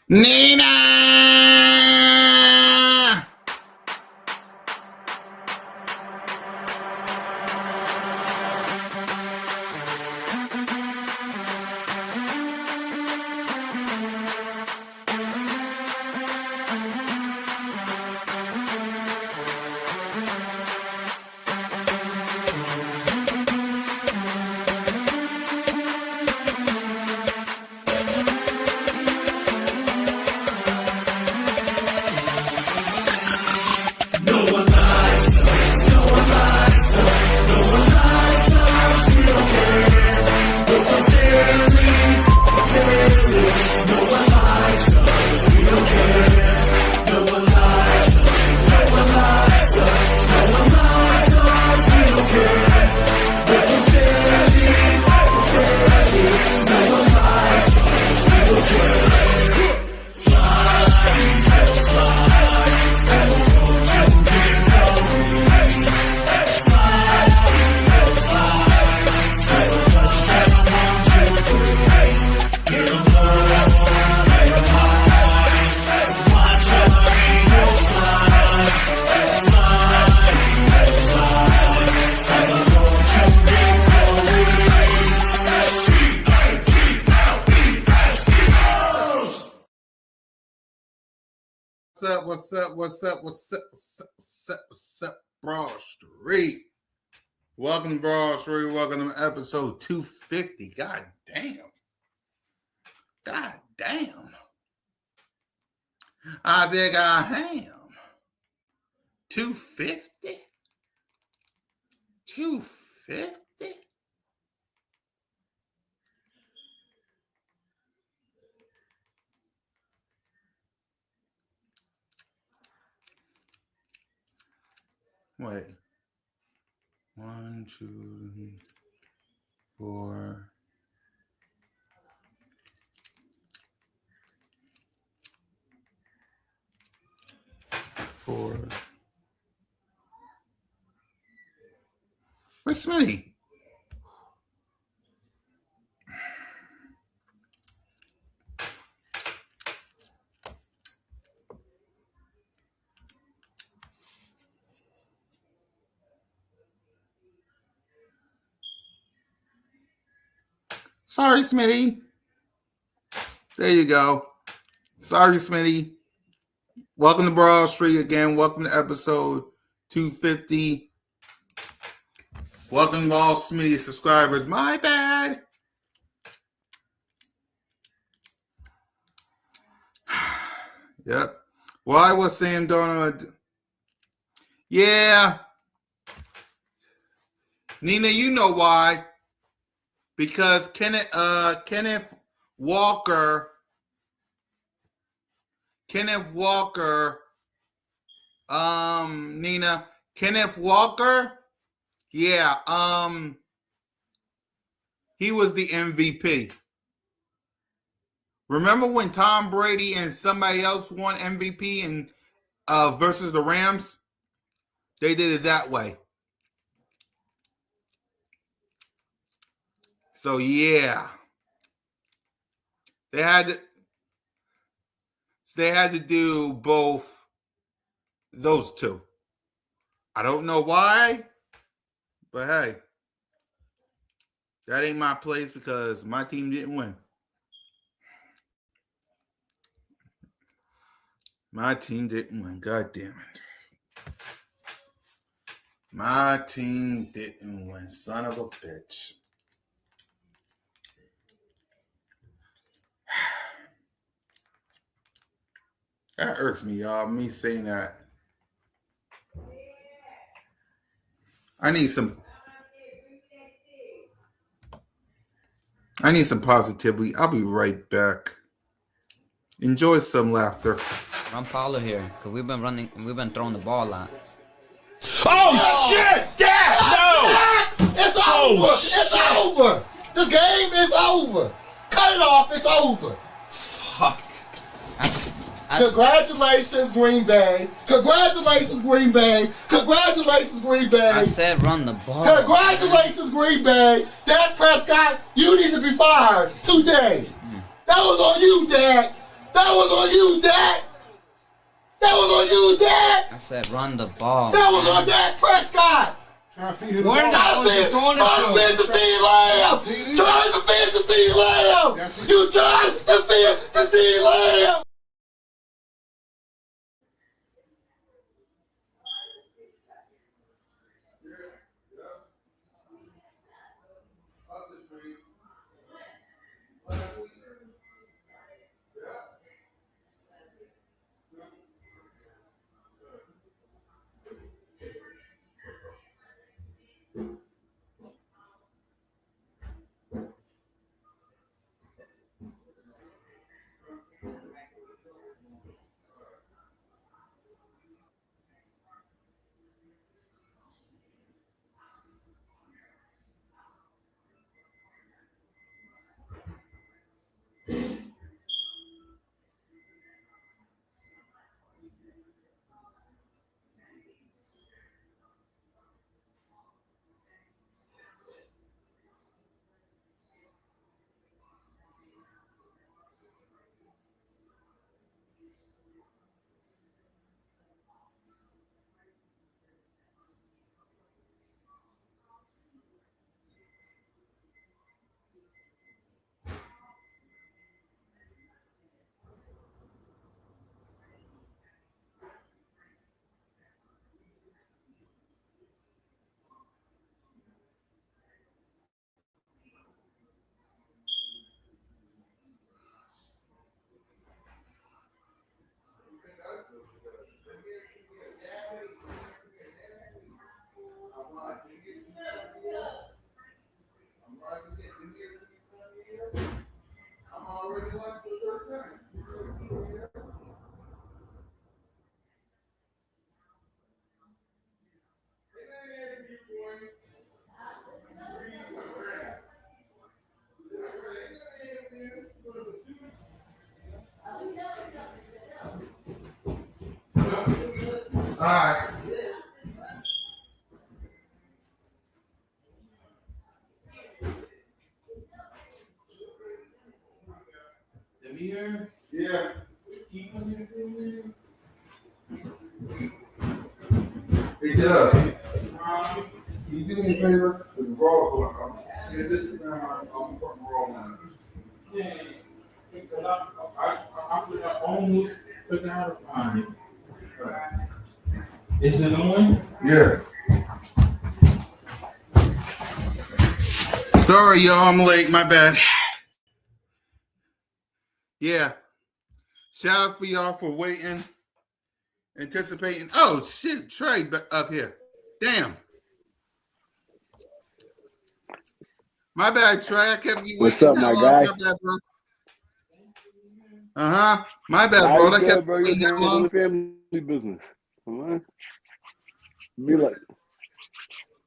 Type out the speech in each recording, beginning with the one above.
Nina! What's up, Broad Street? Welcome to Broad Street. Welcome to episode 250. God damn. I said, God damn. 250? 250? Wait. 1, 2, 4. Where's Smitty? Sorry, Smitty. There you go. Sorry, Smitty. Welcome to Broad Street again. Welcome to episode 250. Welcome to all Smitty subscribers. My bad. Yep. Why was Sam Darnold? Yeah. Nina, you know why. Because Kenneth Walker, Nina, Kenneth Walker, yeah, he was the MVP. Remember when Tom Brady and somebody else won MVP and versus the Rams? They did it that way. So yeah, they had to do both those two. I don't know why, but hey, that ain't my place because my team didn't win. My team didn't win. God damn it. My team didn't win. Son of a bitch. That irks me, y'all. Me saying that. I need some positivity. I'll be right back. Enjoy some laughter. Run Paulo here, because we've been throwing the ball a lot. Oh shit! Dad! No! It's over! It's over! This game is over! Cut it off, it's over! Fuck. Congratulations, Green Bay. Congratulations, Green Bay. Congratulations, Green Bay. I said run the ball. Congratulations, Green Bay. Dak Prescott, you need to be fired today. That was on you, Dak. That was on you, Dak. That was on you, Dak. I said run the ball. That was on Dak Prescott. Trying to feed him the Where ball. the hell is he throwing it Trying to feed the CeeDee Lamb. Trying to feed the CeeDee Lamb. You trying to feed the CeeDee Lamb. All right. Let me hear. Yeah. Keep on here. Hey, Doug. Can you do me a favor? The raw one. Yeah, this is I'm putting raw one. Yeah, because I almost forgot about it. Is it on? Yeah. Sorry, y'all. I'm late. My bad. Yeah. Shout out for y'all for waiting, anticipating. Oh, shit. Trey up here. Damn. My bad, Trey. I kept you waiting. What's up, my that long. guy? My bad, bro. Uh-huh. My bad, bro. I kept bro. you waiting You're that long. handling family business. Come on. Be like,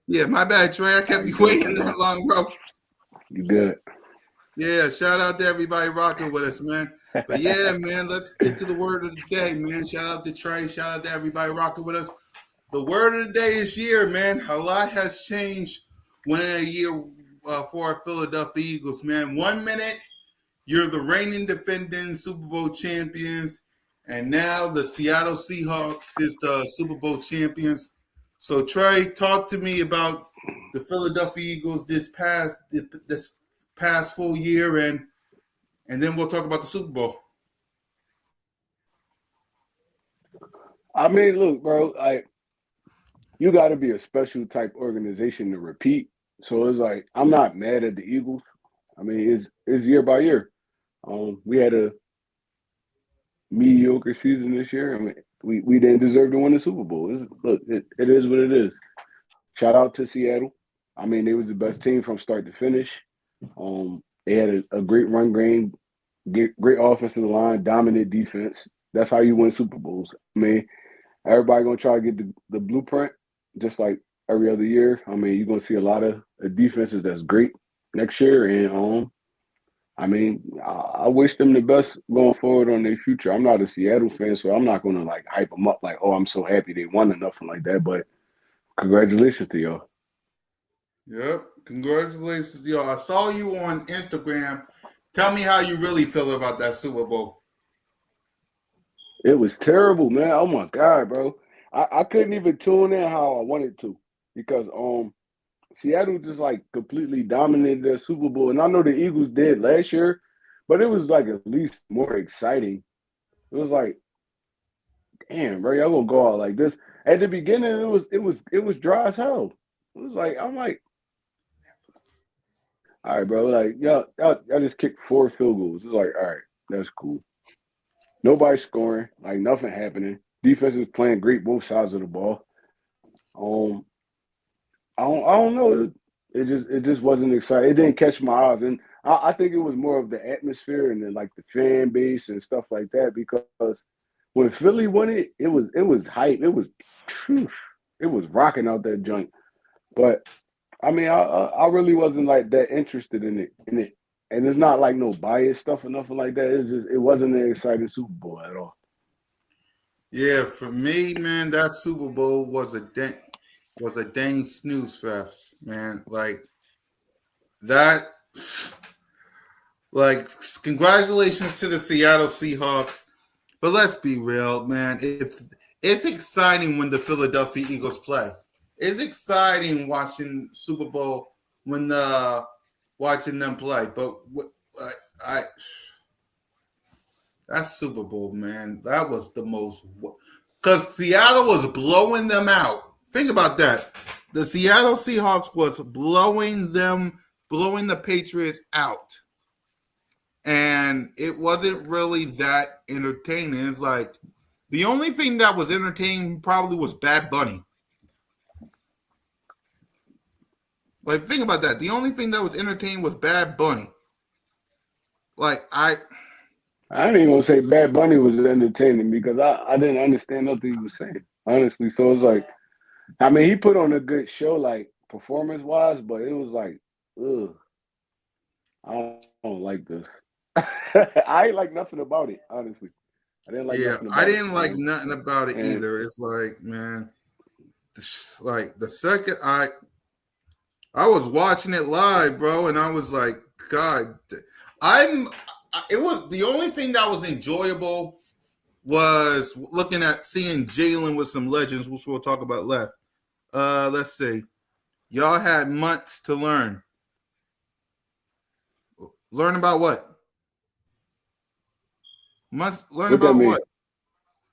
Yeah, my bad, Trey. I kept you waiting that long, bro. you good. Yeah, shout out to everybody rocking with us, man. But yeah, man, let's get to the word of the day, man. Shout out to Trey. Shout out to everybody rocking with us. The word of the day is year, man. A lot has changed within a year for our Philadelphia Eagles, man. 1 minute, you're the reigning defending Super Bowl champions, and now the Seattle Seahawks is the Super Bowl champions. So, Trey, talk to me about the Philadelphia Eagles this past full year, and then we'll talk about the Super Bowl. I mean, look, bro, like, you got to be a special type organization to repeat. So it's like, I'm not mad at the Eagles. I mean, it's year by year. We had a mediocre season this year. I mean, we didn't deserve to win the Super Bowl. It is what it is. Shout out to Seattle. I mean, they was the best team from start to finish. They had a great run game, great offensive line, dominant defense. That's how you win Super Bowls. I mean, everybody gonna try to get the blueprint, just like every other year. I mean, you're gonna see a lot of defenses that's great next year, and I mean, I wish them the best going forward on their future. I'm not a Seattle fan, so I'm not gonna like hype them up like, oh, I'm so happy they won or nothing like that. But congratulations to y'all. Yep, congratulations, y'all. I saw you on Instagram. Tell me how you really feel about that Super Bowl. It was terrible, man. Oh my God, bro. I couldn't even tune in how I wanted to because Seattle just like completely dominated their Super Bowl. And I know the Eagles did last year, but it was like at least more exciting. It was like, damn, bro, y'all gonna go out like this. At the beginning, it was dry as hell. It was like I'm like, all right, bro, like y'all just kicked 4 field goals. It's like, all right, that's cool. Nobody scoring, like nothing happening. Defense is playing great both sides of the ball. Um, I don't know. It just wasn't exciting. It didn't catch my eyes, and I think it was more of the atmosphere and then like the fan base and stuff like that. Because when Philly won it, it was hype. Phew, it was rocking out that joint. But I mean, I really wasn't like that interested in it, and it's not like no bias stuff or nothing like that. It wasn't an exciting Super Bowl at all. Yeah, for me, man, that Super Bowl was a dang snooze fest, man. Like that. Like, congratulations to the Seattle Seahawks. But let's be real, man. It's exciting when the Philadelphia Eagles play. It's exciting watching Super Bowl when watching them play. But I that Super Bowl, man, that was the most because Seattle was blowing them out. Think about that. The Seattle Seahawks was blowing the Patriots out. And it wasn't really that entertaining. It's like the only thing that was entertaining probably was Bad Bunny. Like, think about that. The only thing that was entertaining was Bad Bunny. Like, I ain't even gonna say Bad Bunny was entertaining because I didn't understand nothing he was saying, honestly. So it's like, I mean, he put on a good show, like performance wise, but it was like, ugh, I don't like this. I ain't like nothing about it, honestly. I didn't like yeah, nothing I about it. didn't like nothing about it And either. It's like, man, like the second I was watching it live, bro, and I was like, God, it was the only thing that was enjoyable was looking at seeing Jalen with some legends, which we'll talk about left. Let's see. Y'all had months to learn. Learn about what? Must learn what that about mean? what?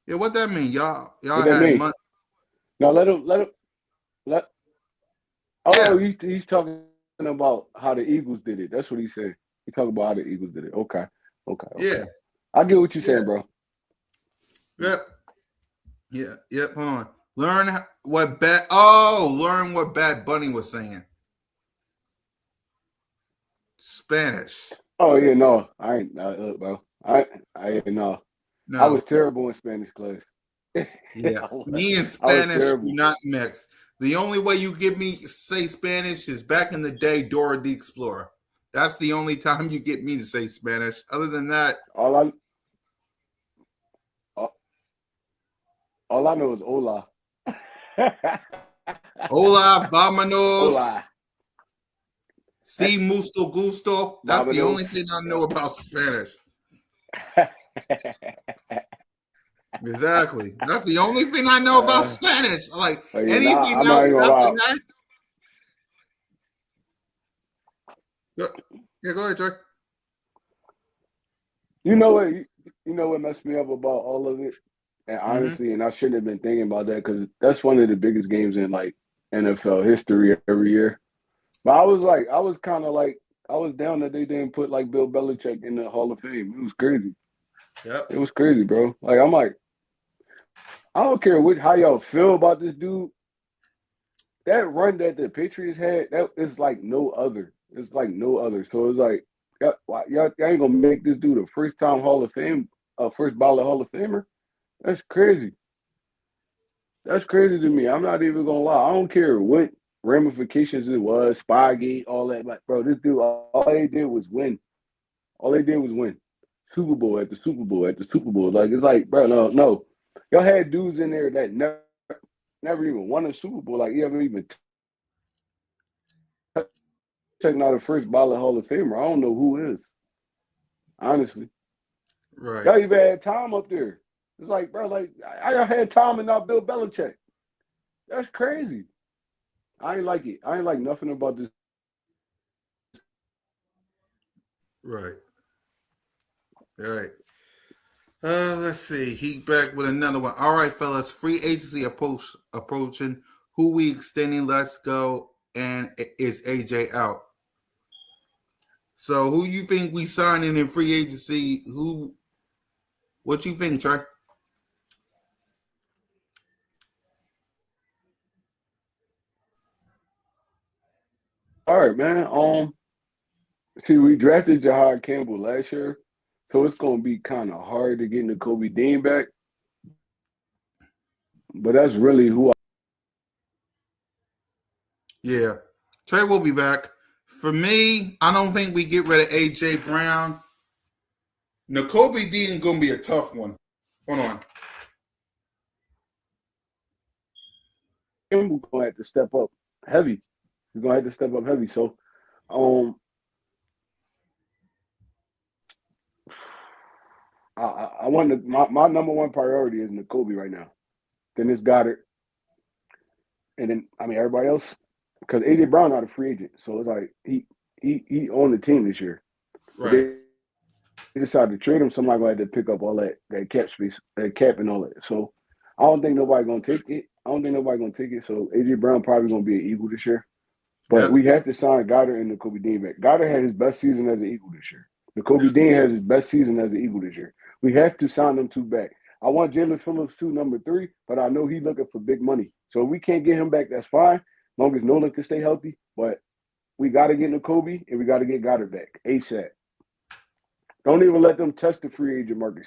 Yeah, what that mean? Y'all What that had mean? months. Now let. Oh, Yeah, he's talking about how the Eagles did it. That's what he said. He talking about how the Eagles did it. Okay, okay. yeah, I get what you're yeah. saying, bro. Yep. Yeah, yep. Hold on. Learn what Bad Bunny was saying. Spanish. Oh yeah, no, I ain't, look, bro. I ain't no. I was No. terrible in Spanish class. Yeah. Me and I was Spanish do terrible. not mix. The only way you get me say Spanish is back in the day, Dora the Explorer. That's the only time you get me to say Spanish. Other than that, All I all, all I know is hola. hola, vámonos, Hola, si musto gusto. That's the vámonos. only thing I know about Spanish. Exactly. That's the only thing I know about Spanish. Like Oh yeah, nah, anything I'm not else even gonna after lie. that. Yeah, go ahead, Trey. You know what? You know what messed me up about all of it, and Mm-hmm. honestly, and I shouldn't have been thinking about that because that's one of the biggest games in like NFL history every year. But I was kind of like, I was down that they didn't put like Bill Belichick in the Hall of Fame. It was crazy. Yep. It was crazy, bro. Like I'm like, I don't care how y'all feel about this dude. That run that the Patriots had, that is like no other. It's like no other. So it's like, y'all ain't gonna make this dude a first time Hall of Fame, first ballot Hall of Famer. That's crazy. That's crazy to me. I'm not even gonna lie. I don't care what ramifications it was, Spygate, all that. Like, bro, this dude, all they did was win. All they did was win. Super Bowl after Super Bowl after Super Bowl. Like it's like, bro, no. Y'all had dudes in there that never even won a Super Bowl. Like you haven't even checking out a first ballot Hall of Famer. I don't know who is. Honestly. Right. Y'all even had Tom up there. It's like, bro, like I had Tom and not Bill Belichick. That's crazy. I ain't like it. I ain't like nothing about this. Right. All right. Let's see. He back with another one. All right, fellas. Free agency approaching. Who we extending? Let's go. And is AJ out? So who you think we signing in free agency? Who? What you think, Trey? All right, man. See, we drafted Jahad Campbell last year, so it's gonna be kind of hard to get Kobe Dean back. But that's really who. Yeah. Trey will be back. For me, I don't think we get rid of AJ Brown. N'Kobe Dean gonna be a tough one. Hold on. Campbell gonna have to step up heavy. He's gonna have to step up heavy. So, um, I want to, my number one priority is N'Kobe right now. Then it's Goddard, and then I mean everybody else, because AJ Brown not a free agent, so it's like he on the team this year. But Right. they decided to trade him. Somebody gonna have to pick up all that cap space, that cap and all that. So I don't think nobody gonna take it. So AJ Brown probably gonna be an Eagle this year. But Yep. we have to sign Goddard and N'Kobe Dean back. Goddard had his best season as an Eagle this year. N'Kobe Dean has his best season as an Eagle this year. We have to sign them two back. I want Jalen Phillips too, number 3, but I know he's looking for big money. So if we can't get him back, that's fine, as long as Nolan can stay healthy. But we got to get N'Kobe and we got to get Goddard back ASAP. Don't even let them test the free agent market.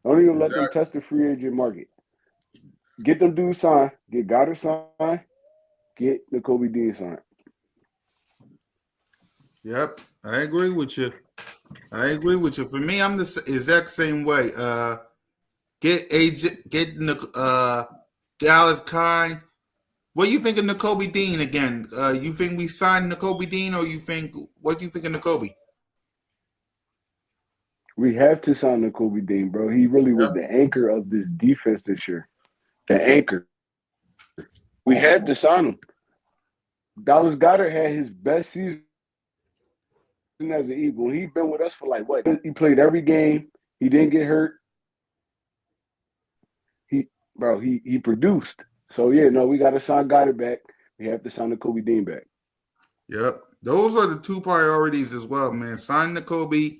Don't even let them test the free agent market. Get them dudes signed. Get Goddard signed. Get N'Kobe Dean signed. Yep. I agree with you. For me, I'm the exact same way. Get AJ, Dallas Kine. What do you think of N'Kobe Dean again? You think we signed N'Kobe Dean, or what do you think of N'Kobe? We have to sign N'Kobe Dean, bro. He really was the anchor of this defense this year. The anchor. We had to sign him. Dallas Goddard had his best season as an Eagle. He's been with us for like what? He played every game. He didn't get hurt. He produced. So yeah, no, we got to sign Goddard back. We have to sign N'Kobe Dean back. Yep, those are the two priorities as well, man. Sign N'Kobe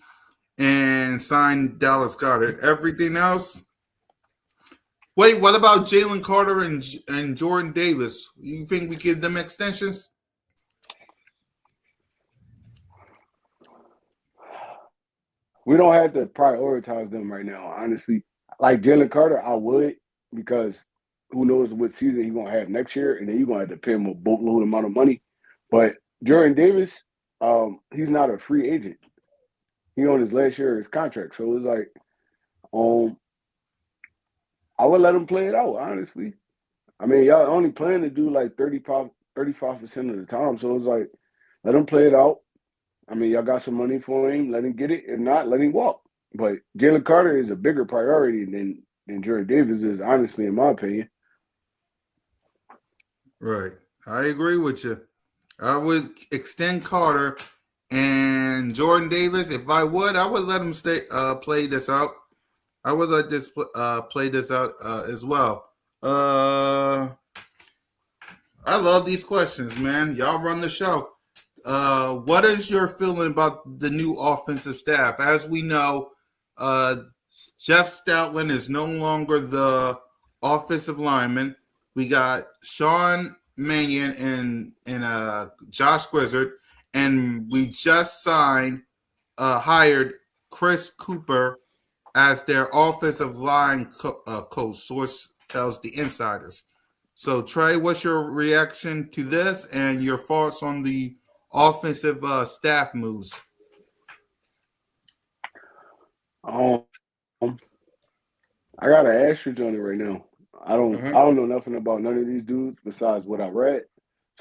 and sign Dallas Goddard. Everything else. Wait, what about Jalen Carter and Jordan Davis? You think we give them extensions? We don't have to prioritize them right now, honestly. Like Jalen Carter, I would, because who knows what season he's gonna have next year, and then you're gonna have to pay him a boatload amount of money. But Jordan Davis, he's not a free agent. He on his last year of his contract. So it's like, I would let him play it out, honestly. I mean, y'all only plan to do like 35% of the time. So it's like, let him play it out. I mean, y'all got some money for him. Let him get it. If not, let him walk. But Jalen Carter is a bigger priority than Jordan Davis is, honestly, in my opinion. Right. I agree with you. I would extend Carter and Jordan Davis. If I would let him play this out. I would let this play this out as well. I love these questions, man. Y'all run the show. What is your feeling about the new offensive staff? As we know, Jeff Stoutland is no longer the offensive lineman. We got Sean Mannion and Josh Grizzard, and we just hired Chris Cooper as their offensive line coach. Source tells the insiders. So, Trey, what's your reaction to this and your thoughts on the offensive staff moves? I got an asterisk on it right now. I don't know nothing about none of these dudes besides what I read.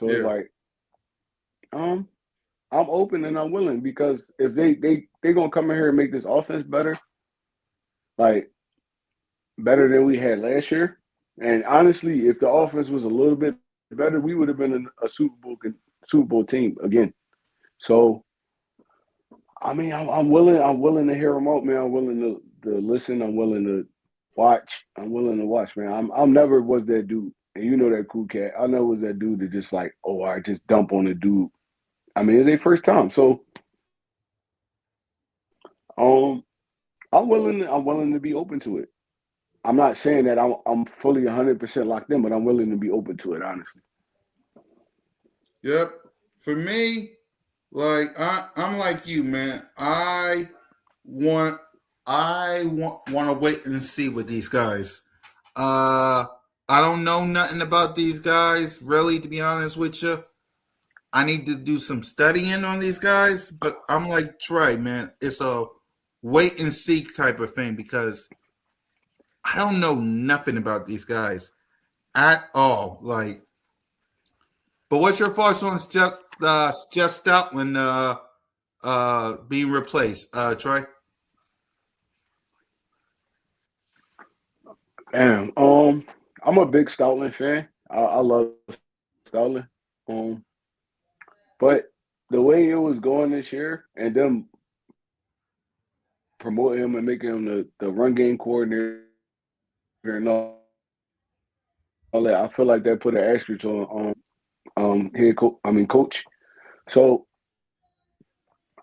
So It's like, I'm open and I'm willing, because if they gonna come in here and make this offense better, like better than we had last year. And honestly, if the offense was a little bit better, we would have been a Super Bowl team again. So I mean, I'm willing. I'm willing to hear them out, man. I'm willing to listen. I'm willing to watch. I'm willing to watch, man. I'm never was that dude, and you know that cool cat. I never was that dude that just like, oh, I just dump on a dude. I mean, it's their first time, so um, I'm willing to be open to it. I'm not saying that I'm fully 100% locked in, but I'm willing to be open to it, honestly. Yep. For me, like I'm like you, man. Want want to wait and see with these guys. Uh, I don't know nothing about these guys, really, to be honest with you. I need to do some studying on these guys, but I'm like Trey, man. It's a wait and see type of thing because I don't know nothing about these guys at all. Like, but what's your thoughts on Jeff Stoutland being replaced, Trey? And I'm a big Stoutland fan. I love Stoutland. Um, but the way it was going this year, and them promoting him and making him the run game coordinator and all that, I feel like that put an asterisk on coach. So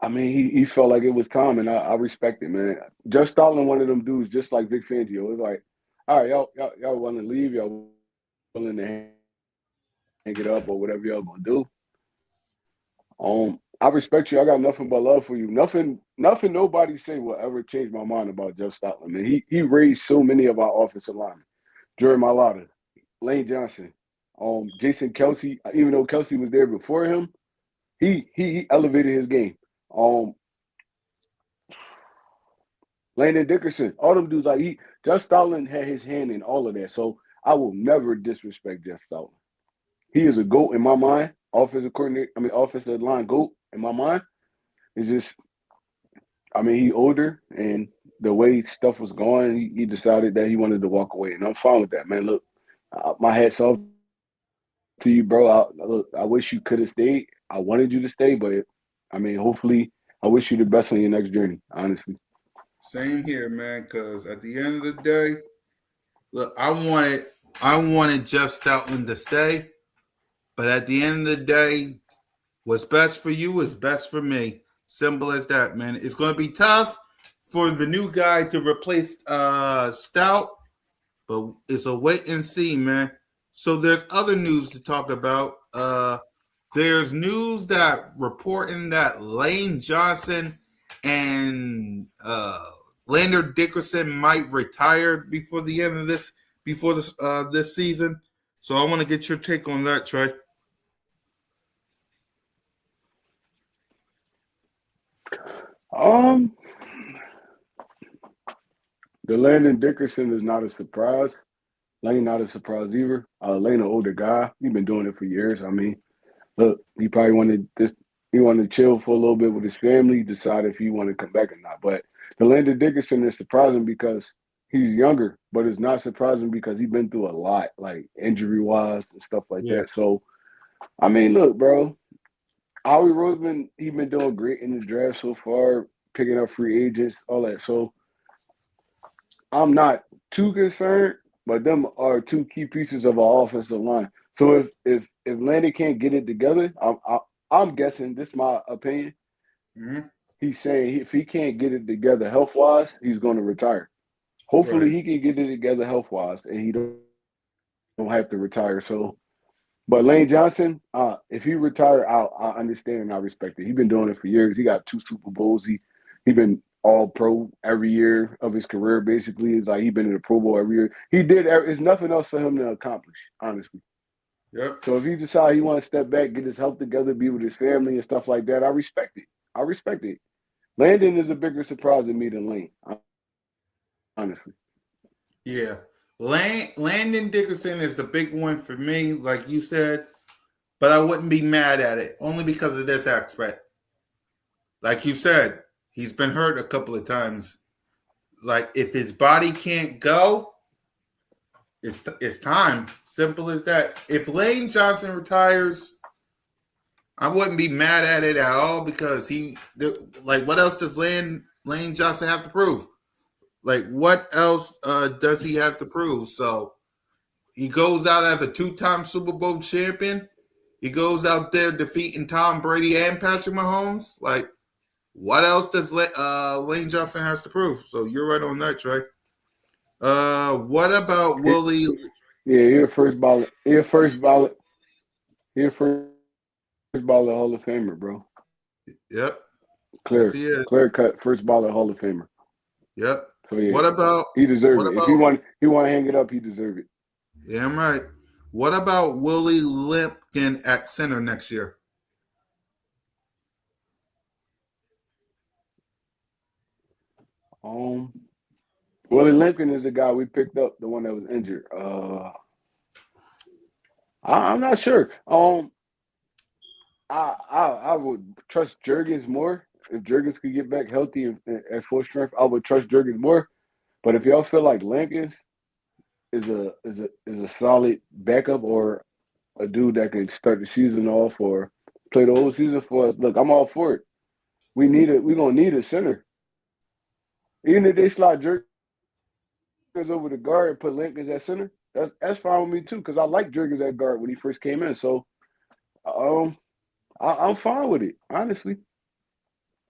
I mean, he felt like it was time, and I respect it, man. Just Stoutland, one of them dudes, just like Vic Fangio. It's like, all right, y'all want to leave, y'all willing to hang it up or whatever y'all gonna do. I respect you. I got nothing but love for you. Nothing nobody say will ever change my mind about Jeff Stoutland, man. He raised so many of our offensive linemen. Jerry Mailata, Lane Johnson, Jason Kelsey. Even though Kelsey was there before him, he elevated his game. Landon Dickerson, all them dudes, like Jeff Stoutland had his hand in all of that. So I will never disrespect Jeff Stoutland. He is a GOAT in my mind. Offensive line GOAT in my mind. It's just, I mean, he older, and the way stuff was going, he decided that he wanted to walk away, and I'm fine with that, man. Look, my hat's off to you, bro. I wish you could have stayed. I wanted you to stay, but I mean, hopefully, I wish you the best on your next journey, honestly. Same here, man. Because at the end of the day, look, I wanted Jeff Stoutland to stay, but at the end of the day, what's best for you is best for me. Simple as that, man. It's going to be tough for the new guy to replace Stout, but it's a wait and see, man. So there's other news to talk about. There's news that reporting that Lane Johnson and Lander Dickerson might retire before the end of this season. So I want to get your take on that, Trey. Um, the Landon Dickerson is not a surprise. Lane not a surprise either. Lane an older guy. He's been doing it for years. I mean, look, he probably wanted this. He wanted to chill for a little bit with his family, decide if he wanted to come back or not. But the Landon Dickerson is surprising because he's younger, but it's not surprising because he's been through a lot, like injury-wise and stuff like Yeah. that. So, I mean, look, bro, Howie Roseman, he's been doing great in the draft so far, picking up free agents, all that. So I'm not too concerned, but them are two key pieces of our offensive line. So if Landy can't get it together, I'm guessing, this is my opinion, Mm-hmm. he's saying if he can't get it together health wise, he's going to retire. Hopefully Right. he can get it together health wise and he don't have to retire. So, but Lane Johnson, if he retire, I understand and I respect it. He's been doing it for years. He got 2 Super Bowls. He been all pro every year of his career. Basically, it's like he's been in the Pro Bowl every year. He did. There's nothing else for him to accomplish, honestly. Yep. So if he decides he wants to step back, get his health together, be with his family and stuff like that, I respect it. I respect it. Landon is a bigger surprise to me than Lane, honestly. Yeah. Landon Dickerson is the big one for me, like you said, but I wouldn't be mad at it only because of this aspect. Like you said, he's been hurt a couple of times. like if his body can't go, it's time. Simple as that. If Lane Johnson retires, I wouldn't be mad at it at all because like what else does Lane Johnson have to prove? Like what else does he have to prove? So he goes out as a 2-time Super Bowl champion. He goes out there defeating Tom Brady and Patrick Mahomes. Like what else does Lane Johnson has to prove? So you're right on that, Trey. What about Willie? Yeah, you're first ballot. You're first ballot. You're first ballot Hall of Famer, bro. Yep. Yes, Clear, he is. clear cut. First ballot Hall of Famer. Yep. So yeah, What about he deserves what it. about? If he want to hang it up, he deserves it. Yeah, I'm right. What about Willie Limpkin at center next year? Willie Lincoln is the guy we picked up, the one that was injured. I'm not sure. I would trust Jurgens more. If Jurgens could get back healthy and at full strength, I would trust Jurgens more. But if y'all feel like Lincoln is a solid backup or a dude that can start the season off or play the whole season for us, look, I'm all for it. We're gonna need a center. Even if they slide Jurgens over the guard and put Lincoln at center, that's fine with me too, because I like Jurgens at guard when he first came in. So I'm fine with it, honestly.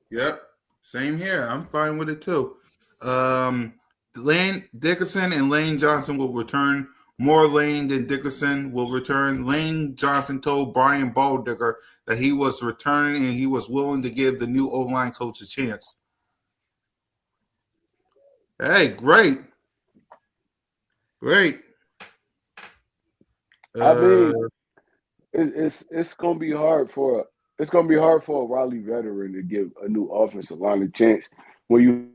Yep. Same here. I'm fine with it too. Lane Dickerson and Lane Johnson will return. More Lane than Dickerson will return. Lane Johnson told Brian Baldinger that he was returning and he was willing to give the new O-line coach a chance. Hey, great. Great. I mean, it's gonna be hard for a Raleigh veteran to give a new offensive line a chance when you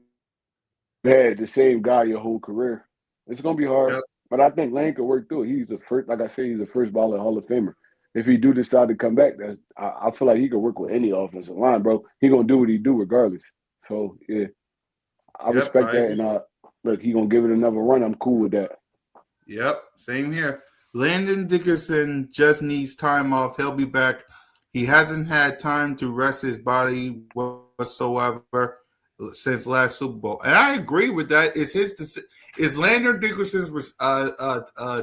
had the same guy your whole career. It's gonna be hard, Yep. but I think Lane could work through it. He's the first, like I said, he's the first ballot Hall of Famer. If he do decide to come back, I feel like he could work with any offensive line, bro. He gonna do what he do regardless. So yeah, I Yep. respect that, and look, he gonna give it another run. I'm cool with that. Yep, same here. Landon Dickerson just needs time off. He'll be back. He hasn't had time to rest his body whatsoever since last Super Bowl, and I agree with that. It's Landon Dickerson's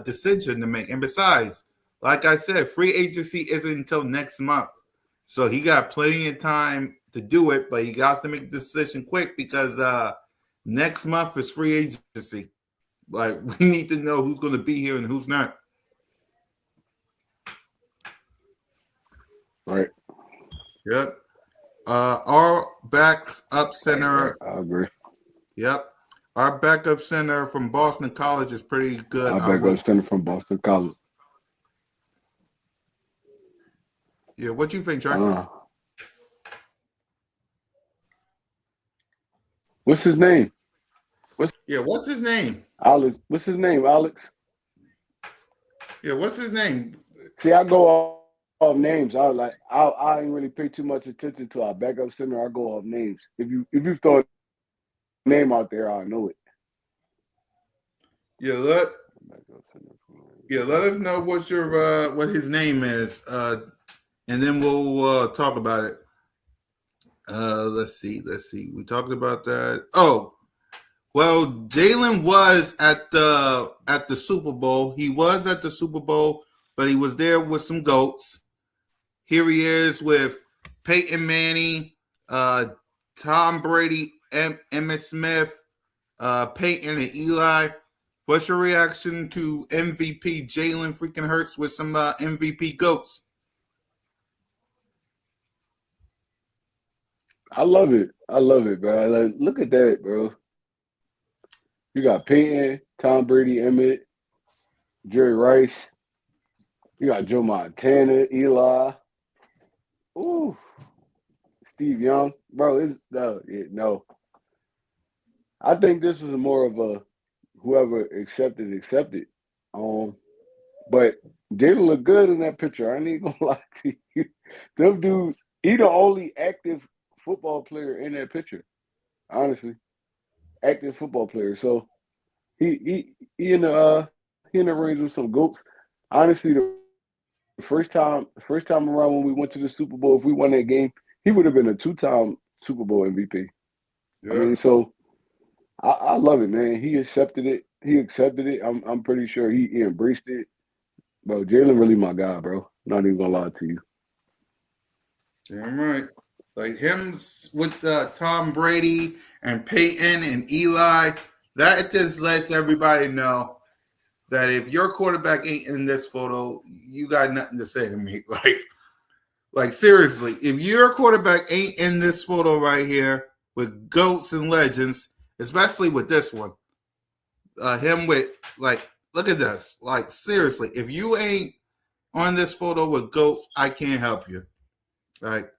decision to make. And besides, like I said, free agency isn't until next month, so he got plenty of time to do it. But he got to make a decision quick because next month is free agency. Like, we need to know who's going to be here and who's not. Right. Yep. Our backup center. I agree. Yep. Our backup center from Boston College is pretty good. Our backup center from Boston College. Yeah, what you think, Trey? What's his name? What's his name? Alex. What's his name, Alex? Yeah, what's his name? See, I go off names. I ain't really pay too much attention to our backup center. I go off names. If you throw a name out there, I'll know it. Yeah, let us know what his name is, and then we'll talk about it. Let's see. We talked about that. Oh, well, Jalen was at the Super Bowl. He was at the Super Bowl, but he was there with some GOATs. Here he is with Peyton Manning, Tom Brady, Emmitt Smith, Peyton and Eli. What's your reaction to MVP Jalen freaking Hurts with some MVP GOATs? I love it, bro. Look at that, bro. You got Peyton, Tom Brady, Emmett, Jerry Rice. You got Joe Montana, Eli. Ooh, Steve Young, bro. No. I think this was more of a whoever accepted. But Jalen looked good in that picture. I ain't gonna lie to you. Them dudes, he the only active football player in that picture. Honestly. active football player. So he in the range with some goats. Honestly, the first time around when we went to the Super Bowl, if we won that game, he would have been a 2-time Super Bowl MVP. I Yeah. mean, so I love it, man. He accepted it. He accepted it. I'm pretty sure he embraced it. Bro, Jalen really my guy, bro. Not even gonna lie to you. Damn right. Like him with Tom Brady and Peyton and Eli, that just lets everybody know that if your quarterback ain't in this photo, you got nothing to say to me. Like seriously, if your quarterback ain't in this photo right here with goats and legends, especially with this one, him with like, look at this. Like seriously, if you ain't on this photo with goats, I can't help you. Like,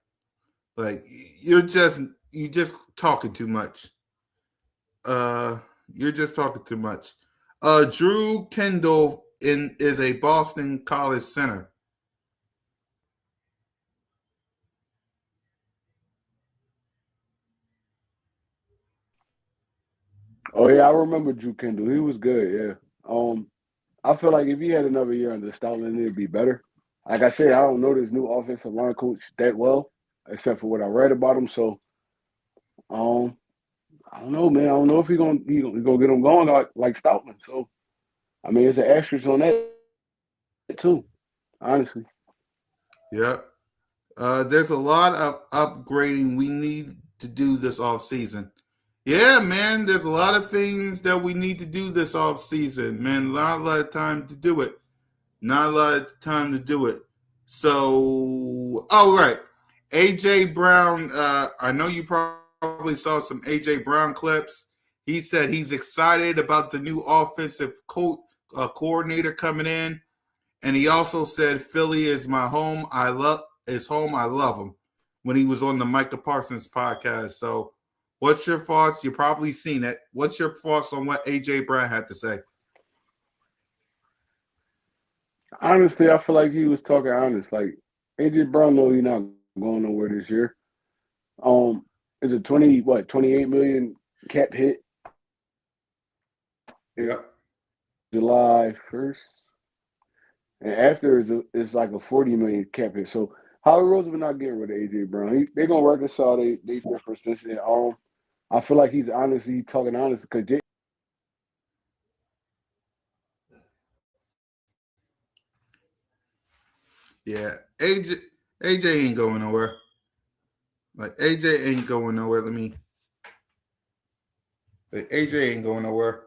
like you just talking too much. Uh, you're just talking too much. Drew Kendall is a Boston College center. Oh yeah, I remember Drew Kendall. He was good. Yeah. I feel like if he had another year under Stoutland, it'd be better. Like I said, I don't know this new offensive line coach that well, except for what I read about him. So, um, I don't know, man. I don't know if he gonna get him going like Stoutland. So, I mean, it's an asterisk on that too. Honestly, Yep. There's a lot of upgrading we need to do this off season. Yeah, man, there's a lot of things that we need to do this off season, man. Not a lot of time to do it. Not a lot of time to do it. So, oh, right. AJ Brown, I know you probably saw some AJ Brown clips. He said he's excited about the new offensive coordinator coming in. And he also said Philly is my home. I love his home. I love him when he was on the Micah Parsons podcast. So, what's your thoughts? You've probably seen it. What's your thoughts on what AJ Brown had to say? honestly, I feel like he was talking honest. Like AJ Brown, know he's not going nowhere this year. Is it 28 million cap hit in Yep. July 1st? And after it's like a 40 million cap hit. So Howie Roseman not getting rid of AJ Brown. They're gonna reconcile they differences. And I feel like he's honestly talking honest because Yeah. AJ ain't going nowhere. Like AJ ain't going nowhere. AJ ain't going nowhere.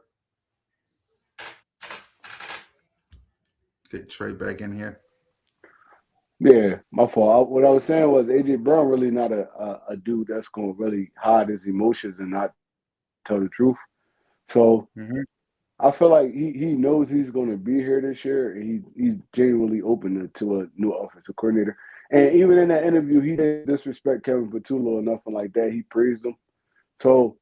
Get Trey back in here. yeah, my fault. What I was saying was AJ Brown really not a dude that's gonna really hide his emotions and not tell the truth. So Mm-hmm. I feel like he knows he's going to be here this year, and he's genuinely open to a new offensive coordinator. And even in that interview, he didn't disrespect Kevin Patullo or nothing like that. He praised him. So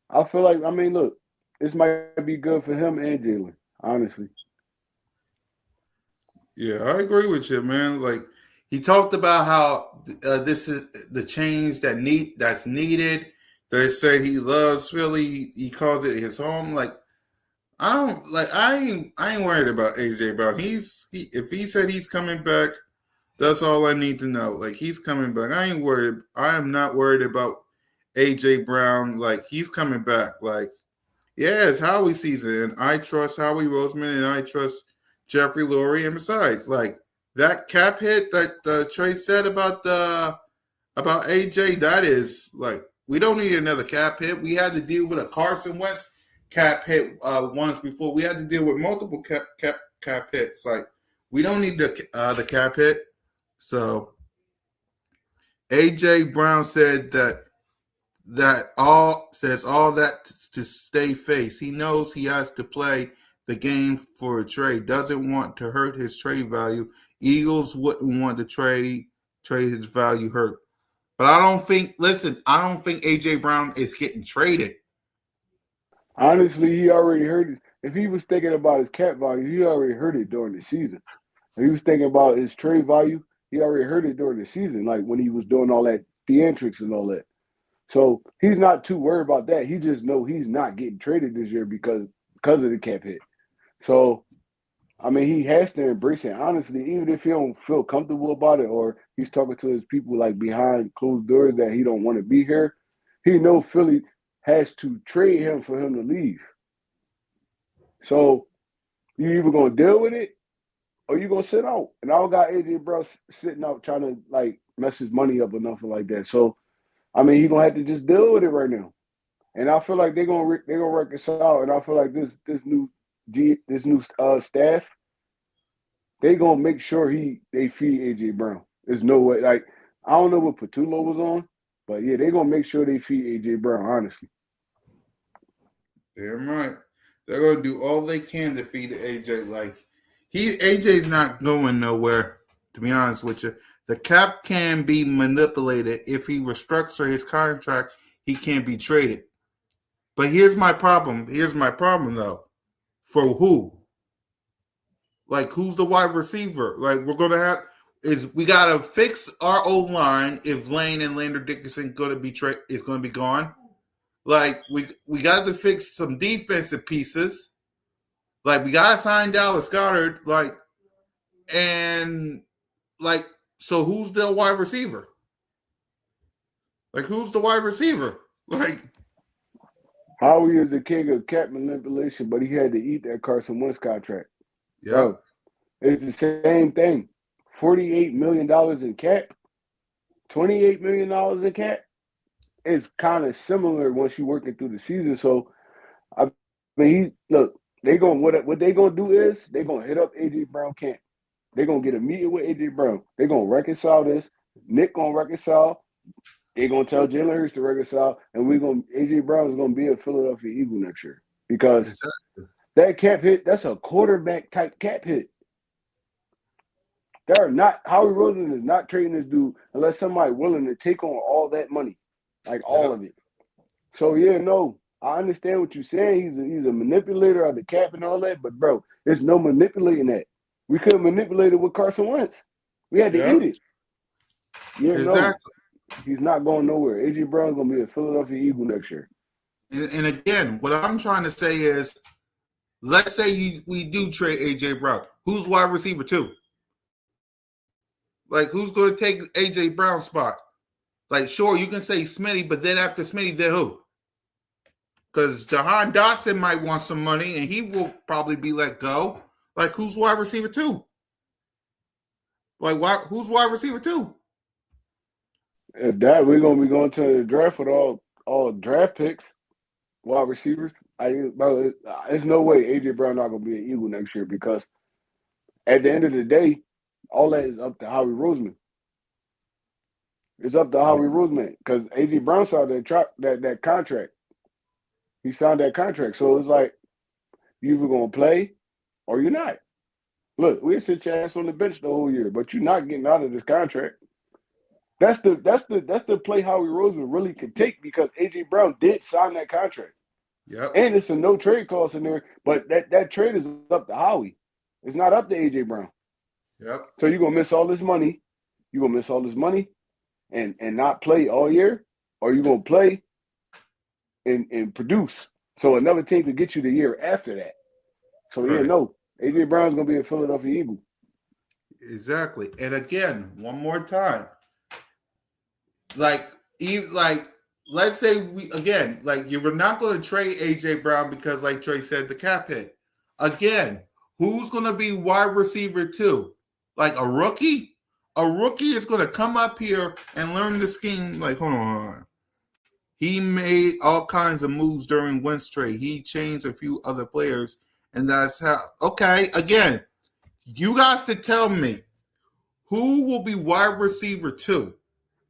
I feel like, I mean, look, this might be good for him and Jalen, honestly. Yeah, I agree with you, man. Like he talked about how this is the change that's needed. They said he loves Philly. He calls it his home. Like I don't like. I ain't worried about AJ Brown. If he said he's coming back, that's all I need to know. Like he's coming back. I ain't worried. I am not worried about AJ Brown. Like he's coming back. Like yeah, it's Howie season, and I trust Howie Roseman, and I trust Jeffrey Lurie. And besides, like that cap hit that Trey said about AJ, that is like we don't need another cap hit. We had to deal with a Carson Wentz cap hit once before. We had to deal with multiple cap hits. Like we don't need the cap hit. So AJ Brown said all that to stay face. He knows he has to play the game for a trade. Doesn't want to hurt his trade value. Eagles wouldn't want to trade his value hurt. But I don't think. Listen, I don't think AJ Brown is getting traded. Honestly, he already heard it. If he was thinking about his cap value, he already heard it during the season. If he was thinking about his trade value, he already heard it during the season, like when he was doing all that theatrics and all that. So he's not too worried about that. He just know he's not getting traded this year because of the cap hit. So I mean, he has to embrace it honestly, even if he don't feel comfortable about it, or he's talking to his people like behind closed doors that he don't want to be here. He know Philly has to trade him for him to leave. So you either gonna deal with it or you gonna sit out. And I don't got AJ Brown sitting out trying to like mess his money up or nothing like that. So I mean, he gonna have to just deal with it right now. And I feel like they're gonna reconcile. And I feel like this new staff, they gonna make sure they feed AJ Brown. There's no way. Like I don't know what Patullo was on, but yeah, they gonna make sure they feed AJ Brown. Honestly, Damn right. They're gonna do all they can to feed AJ. Like AJ's not going nowhere. To be honest with you, the cap can be manipulated. If he restructure his contract, he can't be traded. But here's my problem. Though. For who? Like who's the wide receiver? Like we gotta fix our O line if Lane and Lander Dickinson gonna be gone. Like we got to fix some defensive pieces. Like we gotta sign Dallas Goedert. So who's the wide receiver? Like who's the wide receiver? Like Howie is the king of cap manipulation, but he had to eat that Carson Wentz contract. yeah, Bro, it's the same thing. $48 million in cap, $28 million in cap. It's kind of similar once you're working through the season. So I mean, what they gonna do is they gonna hit up AJ Brown camp. They're gonna get a meeting with AJ Brown. They're gonna reconcile this. Nick gonna reconcile. They're gonna tell Jalen Hurts to reconcile, and AJ Brown is gonna be a Philadelphia Eagle next year because that cap hit, that's a quarterback type cap hit. Howie Roseman is not trading this dude unless somebody willing to take on all that money, like all of it. So yeah, no, I understand what you're saying. He's a manipulator of the cap and all that, but bro, there's no manipulating that. We couldn't manipulate it with Carson Wentz. We had to eat it. Yeah, exactly. No, he's not going nowhere. AJ Brown's gonna be a Philadelphia Eagle next year. And again, what I'm trying to say is, let's say we do trade AJ Brown. Who's wide receiver 2? Like, who's going to take AJ Brown's spot? Like, sure, you can say Smitty, but then after Smitty, then who? Because Jahan Dotson might want some money, and he will probably be let go. Like, who's wide receiver 2? Like, who's wide receiver 2? At that, we're gonna be going to the draft with all draft picks, wide receivers. There's no way AJ Brown not gonna be an Eagle next year because at the end of the day, all that is up to Howie Roseman. It's up to Howie Roseman because AJ Brown signed that contract. He signed that contract, so it's like you either gonna play or you're not. Look, we'll sit your ass on the bench the whole year, but you're not getting out of this contract. That's the play Howie Roseman really could take because AJ Brown did sign that contract. Yep. And it's a no trade clause in there, but that trade is up to Howie. It's not up to AJ Brown. Yep. So you're gonna miss all this money. You're gonna miss all this money and not play all year, or you're gonna play and produce. So another team could get you the year after that. So yeah, no. AJ Brown's gonna be a Philadelphia Eagle. Exactly. And again, one more time. Like let's say you're not going to trade AJ Brown because, like Trey said, the cap hit. Again, who's going to be wide receiver 2? Like a rookie? A rookie is going to come up here and learn the scheme. Like, hold on. He made all kinds of moves during Wentz trade. He changed a few other players, and that's how. Okay, again, you guys to tell me who will be wide receiver 2.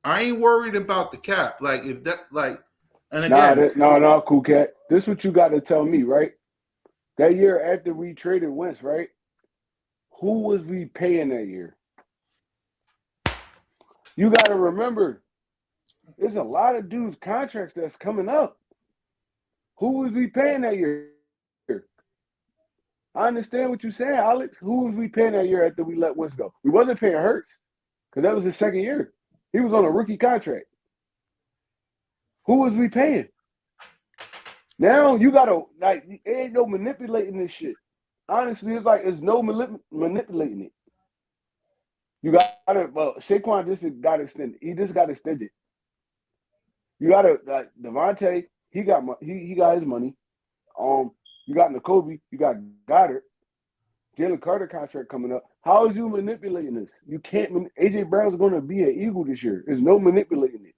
I ain't worried about the cap. Like if that, and again, no, cool cat. This is what you got to tell me, right? That year after we traded Wentz, right? Who was we paying that year? You got to remember, there's a lot of dudes' contracts that's coming up. Who was we paying that year? I understand what you're saying, Alex. Who was we paying that year after we let Wentz go? We wasn't paying Hurts because that was his second year. He was on a rookie contract. Who was we paying? Now you gotta like, there ain't no manipulating this shit. Honestly, it's like it's no manipulating it. You gotta. Well, Saquon just got extended. He just got extended. You gotta like Devontae. He got he got his money. You got N'Kobe. You got Goddard. Jalen Carter contract coming up. How is you manipulating this? You can't. AJ Brown's going to be an Eagle this year. There's no manipulating it.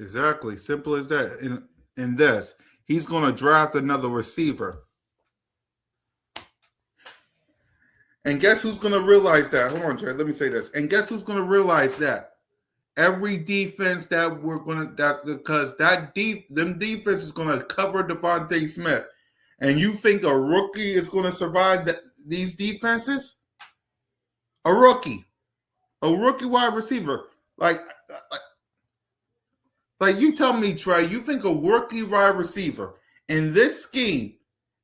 Exactly. Simple as that. In this, he's going to draft another receiver. And guess who's going to realize that? Hold on, Jay. Let me say this. And guess who's going to realize that? Every defense that we're going to, because them defense is going to cover Devontae Smith. And you think a rookie is going to survive these defenses? A rookie wide receiver. Like you tell me, Trey, you think a rookie wide receiver in this scheme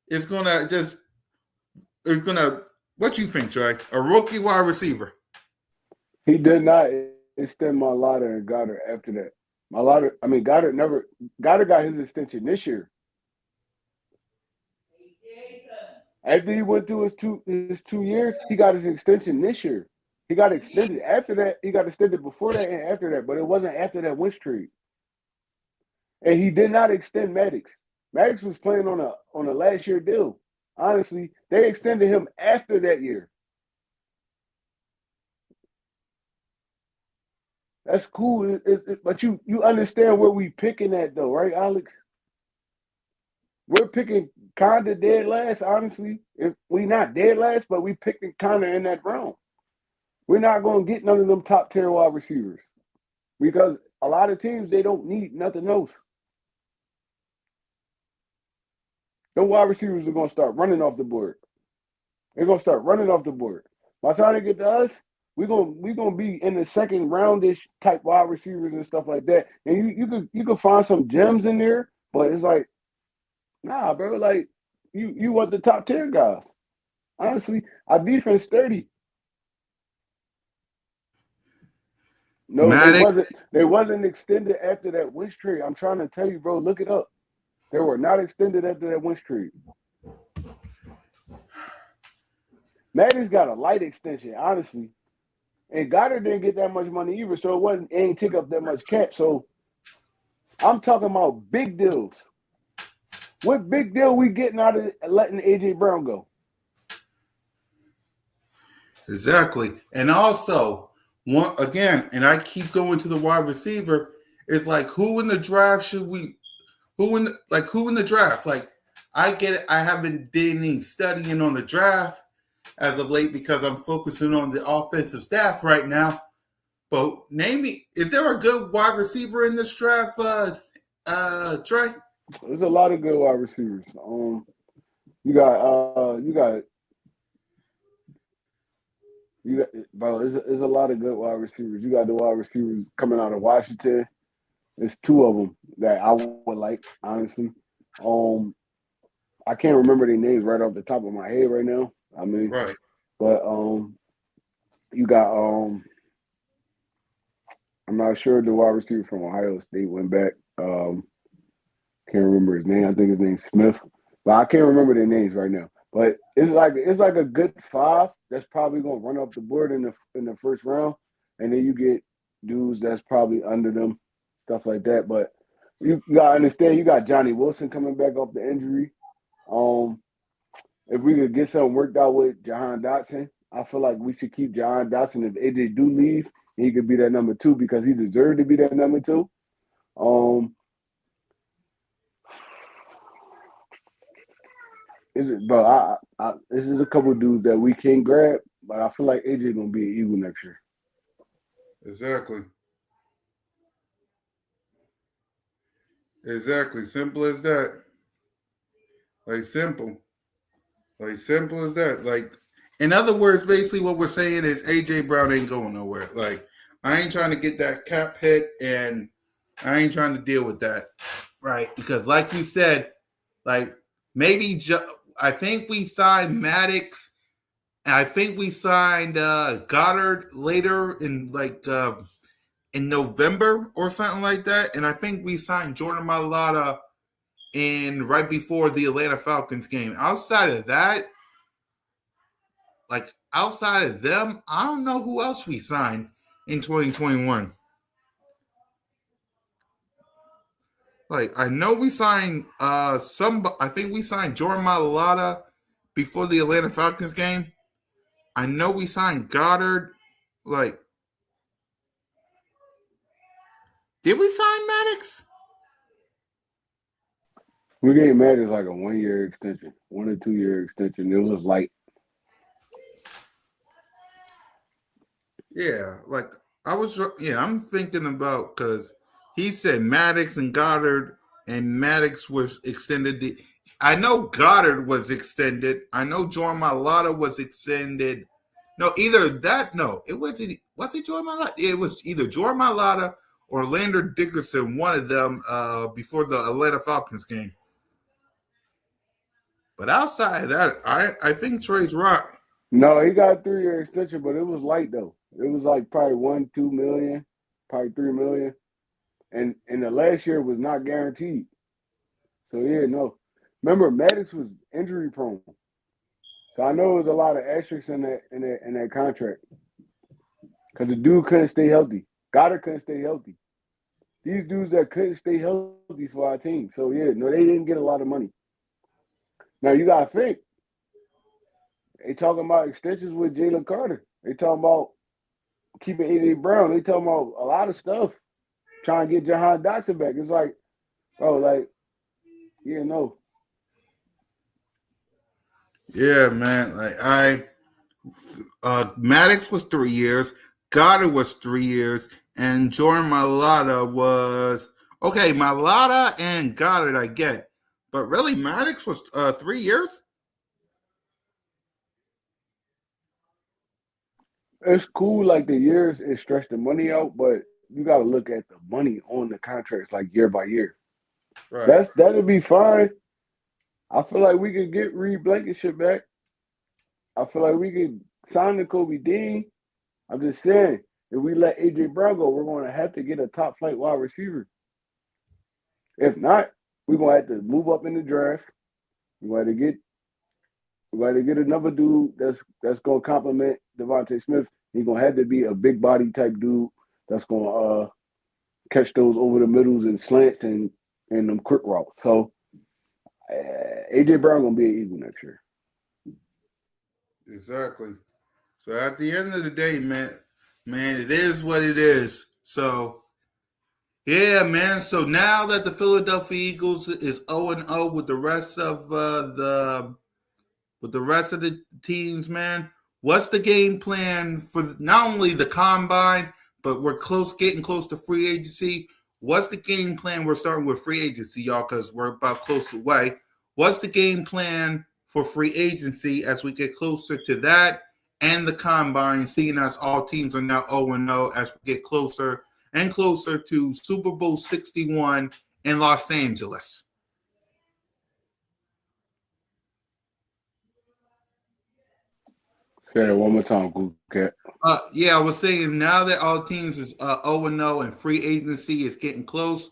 is going to what you think, Trey? A rookie wide receiver. He did not extend Mailata and Goddard after that. Goddard got his extension this year. After he went through his 2 years, he got his extension this year. He got extended after that. He got extended before that and after that, but it wasn't after that Wentz trade. And he did not extend Maddox. Maddox was playing on a last year deal. Honestly, they extended him after that year. That's cool, but you understand where we picking at though, right, Alex? We're picking kind of dead last, honestly. If we not dead last, but we picking kind of in that round. We're not going to get none of them top tier wide receivers because a lot of teams, they don't need nothing else. The wide receivers are going to start running off the board. They're going to start running off the board. By the time they get to us, we're gonna be in the second roundish type wide receivers and stuff like that. And you could find some gems in there, but it's like, nah, bro. Like you want the top tier guys. Honestly, our defense 30. No, they wasn't extended after that Wentz trade. I'm trying to tell you, bro. Look it up. They were not extended after that Wentz trade. Madden's got a light extension, honestly. And Goddard didn't get that much money either, so it ain't take up that much cap. So I'm talking about big deals. What big deal we getting out of letting AJ Brown go? Exactly. And also, and I keep going to the wide receiver, it's like who in the draft who in the draft? Like, I get it. I haven't done any studying on the draft as of late because I'm focusing on the offensive staff right now. But name me, is there a good wide receiver in this draft, Trey? There's a lot of good wide receivers. There's a lot of good wide receivers. You got the wide receivers coming out of Washington. There's two of them that I would like, honestly. I can't remember their names right off the top of my head right now. I mean, right. But you got I'm not sure the wide receiver from Ohio State went back. Can't remember his name. I think his name's Smith, but I can't remember their names right now. But it's like a good 5 that's probably gonna run up the board in the first round, and then you get dudes that's probably under them, stuff like that. But you gotta understand, you got Johnny Wilson coming back off the injury. If we could get something worked out with Jahan Dotson, I feel like we should keep Jahan Dotson. If AJ do leave, he could be that number 2 because he deserved to be that number 2. This is a couple of dudes that we can grab, but I feel like AJ gonna be an Eagle next year. Exactly. Simple as that. Simple as that. Like, in other words, basically what we're saying is AJ Brown ain't going nowhere. Like, I ain't trying to get that cap hit, and I ain't trying to deal with that, right? Because like you said, like, maybe I think we signed Maddox. I think we signed Goddard later in in November or something like that, and I think we signed Jordan Mailata in right before the Atlanta Falcons game. Outside of that, outside of them, I don't know who else we signed in 2021. I know we signed I think we signed Jordan Mailata before the Atlanta Falcons game. I know we signed Goddard. Did we sign Maddox? We gave Maddox like a 1 year extension, 1 or 2 year extension. It was light. Yeah, I'm thinking about because he said Maddox and Goddard, and Maddox was extended. I know Goddard was extended. I know Jordan Mailata was extended. No, either that. No, it wasn't. Was it Jordan Mailata? It was either Jordan Mailata or Lander Dickerson. One of them before the Atlanta Falcons game. But outside of that, I think Trey's right. No, he got a 3 year extension, but it was light though. It was like probably 1, 2 million, probably 3 million. And the last year was not guaranteed. So yeah, no. Remember, Maddox was injury prone. So I know it was a lot of asterisks in that contract. Because the dude couldn't stay healthy. Goddard couldn't stay healthy. These dudes that couldn't stay healthy for our team. So yeah, no, they didn't get a lot of money. Now you gotta think. They talking about extensions with Jalen Carter. They talking about keeping A.J. Brown. They talking about a lot of stuff. Trying to get Jahan Dotson back. It's like, bro, yeah, no. Yeah, man. Maddox was 3 years, Goddard was 3 years, and Jordan Mailata was okay. Mailata and Goddard, I get, but really, Maddox was 3 years. It's cool, like the years it stretched the money out, but you got to look at the money on the contracts like year by year. Right. That'll be fine. I feel like we could get Reed Blankenship back. I feel like we could sign the Kobe Dean. I'm just saying, if we let A.J. Brown go, we're going to have to get a top flight wide receiver. If not, we're going to have to move up in the draft. We're going to get another dude that's going to complement Devontae Smith. He's going to have to be a big body type dude that's going to catch those over the middles and slants and them quick routes. So A.J. Brown going to be an Eagle next year. Exactly. So at the end of the day, man, it is what it is. So yeah, man. So now that the Philadelphia Eagles is 0-0 with the rest of the teams, man, what's the game plan for not only the combine, but we're getting close to free agency. What's the game plan? We're starting with free agency, y'all, because we're about close away. What's the game plan for free agency as we get closer to that and the combine, seeing as all teams are now 0-0 as we get closer and closer to Super Bowl 61 in Los Angeles? Say that one more time, Google Cat. Yeah, I was saying now that all teams is 0-0 and free agency is getting close,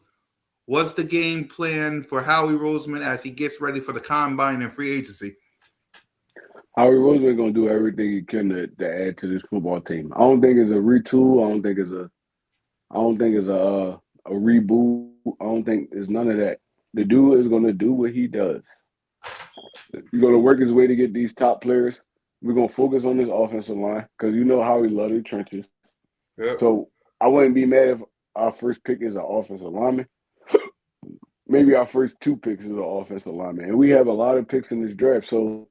what's the game plan for Howie Roseman as he gets ready for the combine and free agency? Howie Roseman going to do everything he can to add to this football team. I don't think it's a retool. I don't think it's a reboot. I don't think it's none of that. The dude is going to do what he does. He's going to work his way to get these top players. We're going to focus on this offensive line because you know how we love the trenches. Yep. So I wouldn't be mad if our first pick is an offensive lineman. Maybe our first 2 picks is an offensive lineman. And we have a lot of picks in this draft. So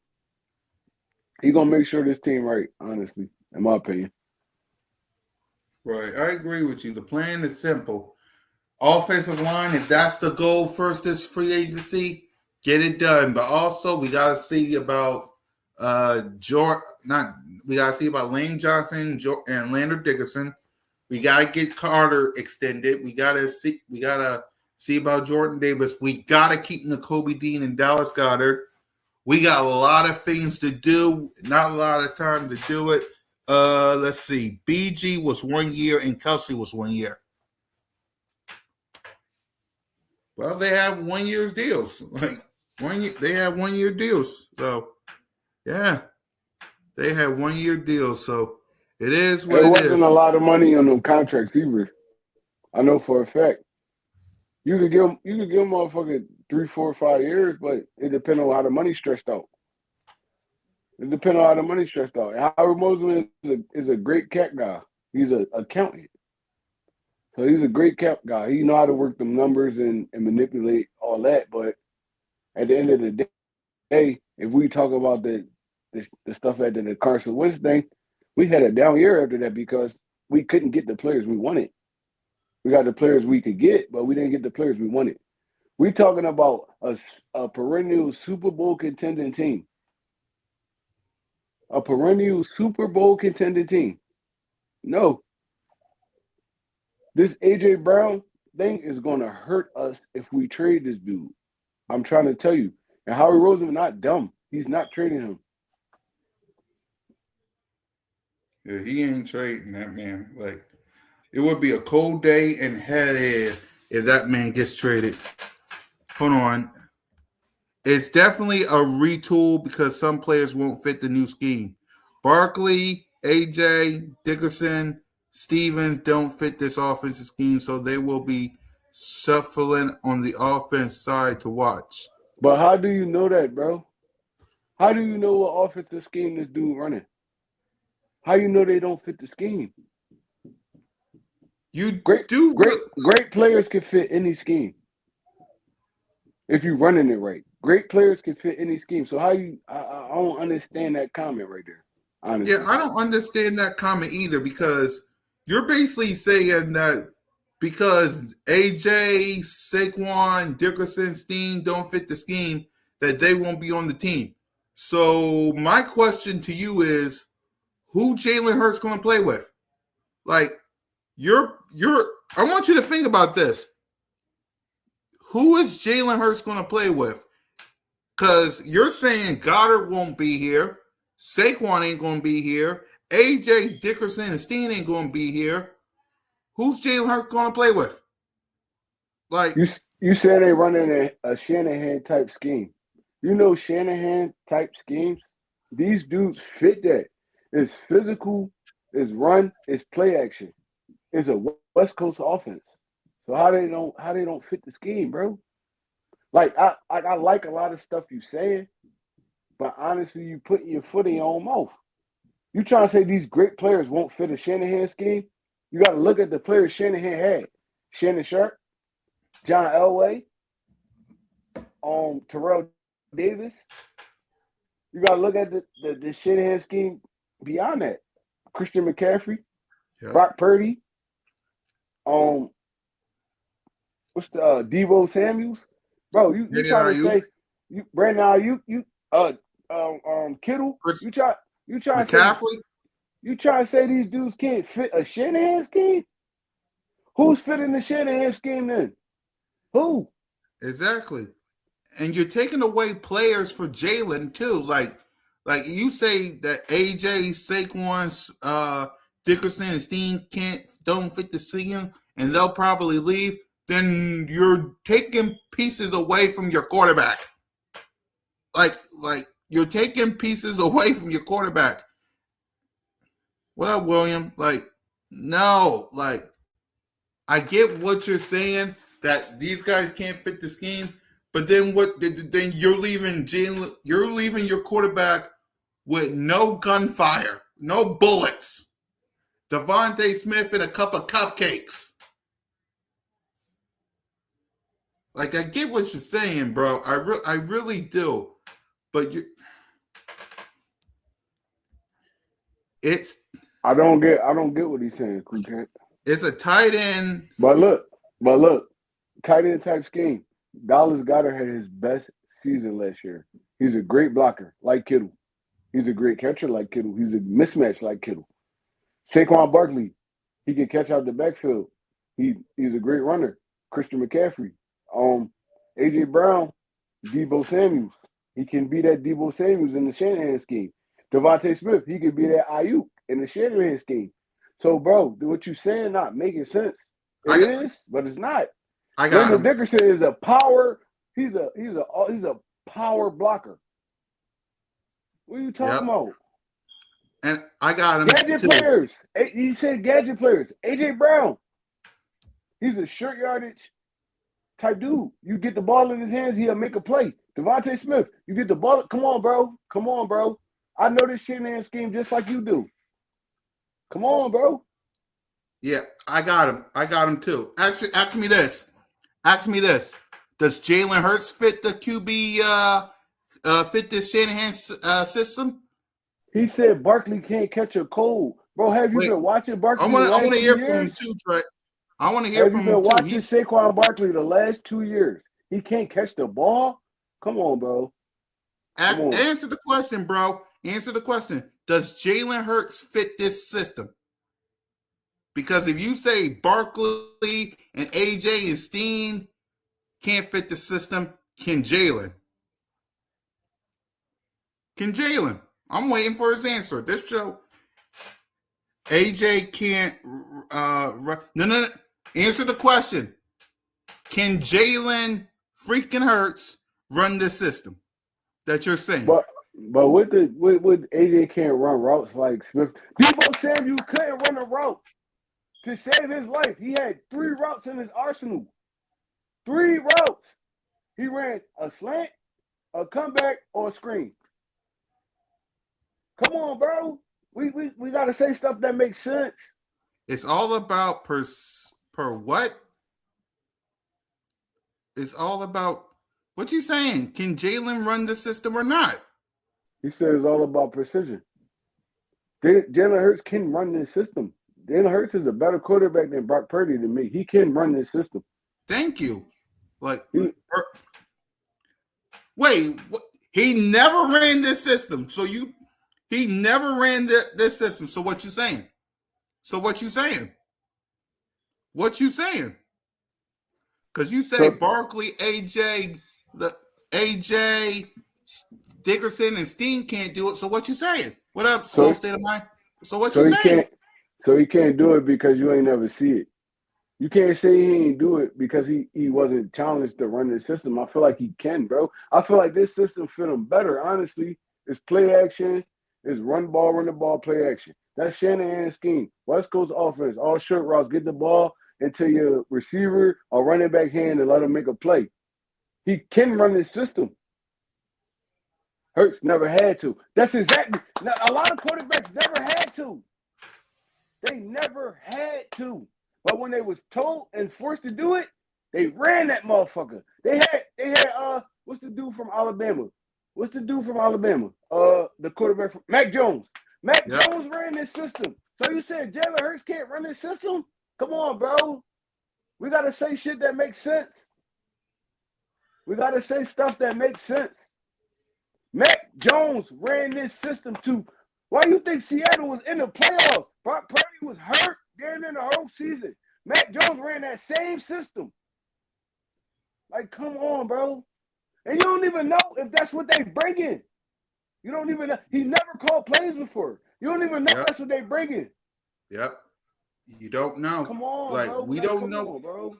he's going to make sure this team right, honestly, in my opinion. Right. I agree with you. The plan is simple. Offensive line, if that's the goal first this free agency, get it done. But also we got to see about Lane Johnson and Lander Dickerson. We got to get Carter extended. We got to see about Jordan Davis. We got to keep Nakobe Dean and Dallas Goedert. We got a lot of things to do, not a lot of time to do it. Let's see. BG was 1 year and Kelsey was 1 year. Well, they have 1 year's deals. Like 1 year, they have 1 year deals. So yeah, they have 1 year deals. So it is what It it wasn't is. a lot of money on them contracts either. I know for a fact. You could give them motherfucking 3, 4, 5 years, but it depends on how the money's stretched out. It depends on how the money's stretched out. And Howard Mosley is a great cap guy. He's an accountant. So he's a great cap guy. He know how to work them numbers and manipulate all that. But at the end of the day, if we talk about the stuff at the Carson Wentz thing, we had a down year after that because we couldn't get the players we wanted. We got the players we could get, but we didn't get the players we wanted. We talking about a perennial Super Bowl contending team. A perennial Super Bowl contending team. No. This A.J. Brown thing is going to hurt us if we trade this dude. I'm trying to tell you. And Howie Roseman not dumb. He's not trading him. Yeah, he ain't trading that man. Like it would be a cold day in hell if that man gets traded. Hold on. It's definitely a retool because some players won't fit the new scheme. Barkley, AJ, Dickerson, Stevens don't fit this offensive scheme, so they will be shuffling on the offense side to watch. But how do you know that, bro? How do you know what offensive scheme this dude running? How you know they don't fit the scheme? You Great players can fit any scheme if you're running it right. Great players can fit any scheme. So how you? I don't understand that comment right there. Honestly. Yeah, I don't understand that comment either because you're basically saying that because AJ, Saquon, Dickerson, Steen don't fit the scheme that they won't be on the team. So my question to you is, who Jalen Hurts going to play with? Like I want you to think about this. Who is Jalen Hurts going to play with? Because you're saying Goddard won't be here. Saquon ain't going to be here. AJ, Dickerson, and Steen ain't going to be here. Who's Jalen Hurts going to play with? Like you said they running a Shanahan type scheme. You know Shanahan type schemes. These dudes fit that. It's physical. It's run. It's play action. It's a West Coast offense. So how they don't fit the scheme, bro? Like I like a lot of stuff you saying, but honestly, you putting your foot in your own mouth. You trying to say these great players won't fit a Shanahan scheme? You got to look at the players Shanahan had: Shannon Sharp, John Elway, Terrell Davis. You got to look at the Shanahan scheme beyond that: Christian McCaffrey, Brock Purdy, what's the Debo Samuels? Bro, you trying to say right now you Kittle? You trying McCaffrey? You trying to say these dudes can't fit a Shanahan scheme? Who's fitting the Shanahan scheme then? Who? Exactly. And you're taking away players for Jalen too. Like you say that AJ, Saquon, Dickerson, and Steen don't fit the scheme, and they'll probably leave. Then you're taking pieces away from your quarterback. Like you're taking pieces away from your quarterback. What up, William? Like, no, like I get what you're saying that these guys can't fit the scheme, but then what? Then you're leaving Jalen. You're leaving your quarterback with no gunfire, no bullets. Devontae Smith and a cup of cupcakes. Like I get what you're saying, bro. I really do, but I don't get what he's saying, Cool. It's a tight end. But look, tight end type scheme. Dallas Goedert had his best season last year. He's a great blocker, like Kittle. He's a great catcher, like Kittle. He's a mismatch, like Kittle. Saquon Barkley, he can catch out the backfield. He's a great runner. Christian McCaffrey. AJ Brown, Deebo Samuels. He can be that Deebo Samuels in the Shanahan scheme. Devontae Smith, he could be that Ayuk in the Shanahan scheme. So, bro, what you saying not making sense. I It got, is, but it's not. I got Landon him. Dickerson is a power. He's a power blocker. What are you talking Yep. about? And I got him Gadget too. players. He said gadget players. AJ Brown. He's a short yardage type dude. You get the ball in his hands, he'll make a play. Devontae Smith, you get the ball. Come on, bro. Come on, bro. I know this Shanahan scheme just like you do. Come on, bro. Yeah, I got him. I got him too. Actually, ask me this. Ask me this. Does Jalen Hurts fit the QB fit this Shanahan system? He said Barkley can't catch a cold. Bro, have you Wait, been watching I Barkley the want I last want to 2 hear from years? him too, Trey. I want to hear Have you from been him too. watching Saquon Barkley the last 2 years? He can't catch the ball? Come on, bro. Come on. Answer the question, bro. Answer the question. Does Jalen Hurts fit this system? Because if you say Barkley and AJ and Steen can't fit the system, can Jalen? Can Jalen? I'm waiting for his answer. This show, AJ can't. No. Answer the question. Can Jalen freaking Hurts run this system that you're saying? But with AJ can't run routes like Smith. Deebo Samuel couldn't run a route to save his life. He had 3 routes in his arsenal. 3 routes. He ran a slant, a comeback, or a screen. Come on, bro. We gotta say stuff that makes sense. It's all about per what? It's all about what you saying. Can Jalen run the system or not? He said it's all about precision. Jalen Hurts can run this system. Jalen Hurts is a better quarterback than Brock Purdy to me. He can run this system. Thank you. Like, wait, he never ran this system. So he never ran this system. So what you saying? What you saying? Because you say Barkley, AJ Dickerson, and Steen can't do it. So what you saying? What up, Skull State of Mind? So what you saying? He can't do it because you ain't never see it. You can't say he ain't do it because he wasn't challenged to run the system. I feel like he can, bro. I feel like this system fit him better, honestly. It's play action. It's run the ball, play action. That's Shanahan's scheme. West Coast offense, all short routes, get the ball into your receiver or running back hand and let him make a play. He can run this system. Hurts never had to. That's exactly. Now, a lot of quarterbacks never had to. They never had to. But when they was told and forced to do it, they ran that motherfucker. They had what's the dude from Alabama? The quarterback from Mac Jones. Mac Jones ran this system. So you said Jalen Hurts can't run this system? Come on, bro. We gotta say shit that makes sense. We gotta say stuff that makes sense. Mac Jones ran this system too. Why do you think Seattle was in the playoffs? Brock Purdy was hurt during the whole season. Mac Jones ran that same system. Like, come on, bro. And you don't even know if that's what they bringing. You don't even know. He never called plays before. You don't even know that's what they bringing. Yep. You don't know. Come on, like, bro. We don't know. On, bro.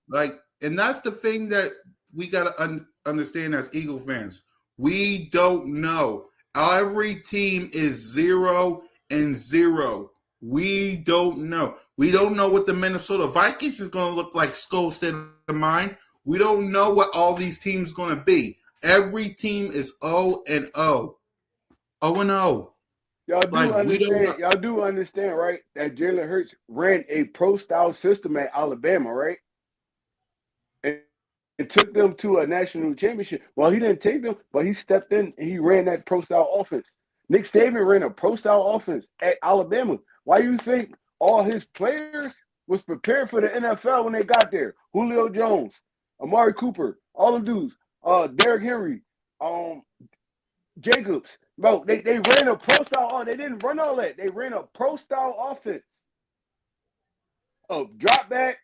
Like, and that's the thing that we got to understand as Eagle fans. We don't know. Every team is 0-0. We don't know. We don't know what the Minnesota Vikings is going to look like, Skull State of Mind. We don't know what all these teams going to be. Every team is 0-0. 0-0. Y'all do understand, right, that Jalen Hurts ran a pro-style system at Alabama, right? It took them to a national championship. Well, he didn't take them, but he stepped in and he ran that pro-style offense. Nick Saban ran a pro-style offense at Alabama. Why do you think all his players was prepared for the NFL when they got there? Julio Jones, Amari Cooper, all the dudes, Derrick Henry, Jacobs. Bro, they ran a pro-style. They didn't run all that. They ran a pro-style offense of drop back,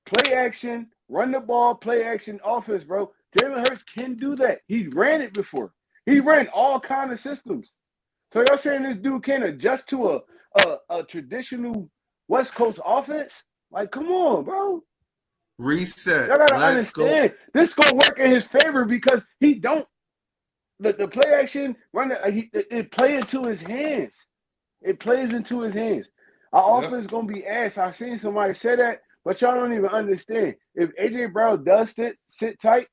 play action, run the ball, play action offense, bro. Jalen Hurts can do that. He ran it before. He ran all kind of systems. So y'all saying this dude can't adjust to a traditional West Coast offense? Like, come on, bro. Reset. Y'all gotta Let's go. understand. This gonna work in his favor because he don't the play action run it plays into his hands. It plays into his hands. Our Yep. offense gonna be ass. I seen somebody say that, but y'all don't even understand. If AJ Brown does sit tight,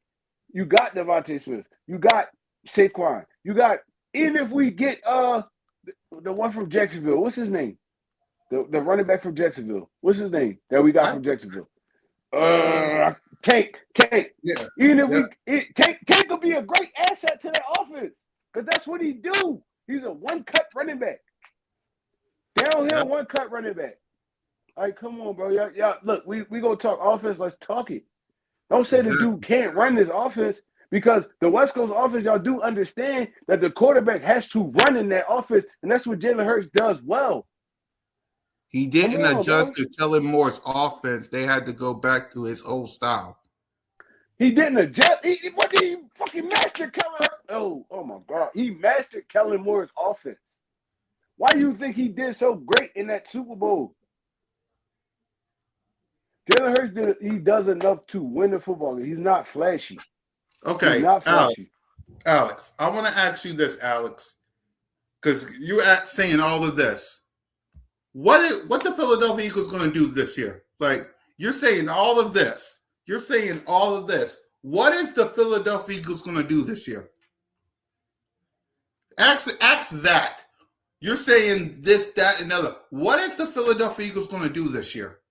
you got Devontae Smith, you got Saquon, you got even if we get the one from Jacksonville, what's his name? The running back from Jacksonville, what's his name that we got from Jacksonville? Tank. Yeah. Even if Yeah. Tank could be a great asset to that offense because that's what he do. He's a one-cut running back. Downhill, Yeah. one-cut running back. All right, come on, bro. Y'all, look, we gonna talk offense. Let's talk it. Don't say the dude can't run this offense because the West Coast offense, y'all do understand that the quarterback has to run in that offense, and that's what Jalen Hurts does well. He didn't Come on, adjust bro. to Kellen Moore's offense. They had to go back to his old style. He didn't adjust. What did he fucking master Kellen Hurts? Oh my God. He mastered Kellen Moore's offense. Why do you think he did so great in that Super Bowl? Jalen Hurts he does enough to win the football game. He's not flashy. Okay, He's not flashy. Alex, I want to ask you this, Alex, because you're saying all of this. What the Philadelphia Eagles going to do this year? Like, you're saying all of this. You're saying all of this. What is the Philadelphia Eagles going to do this year? Ask that. You're saying this, that, and other. What is the Philadelphia Eagles going to do this year?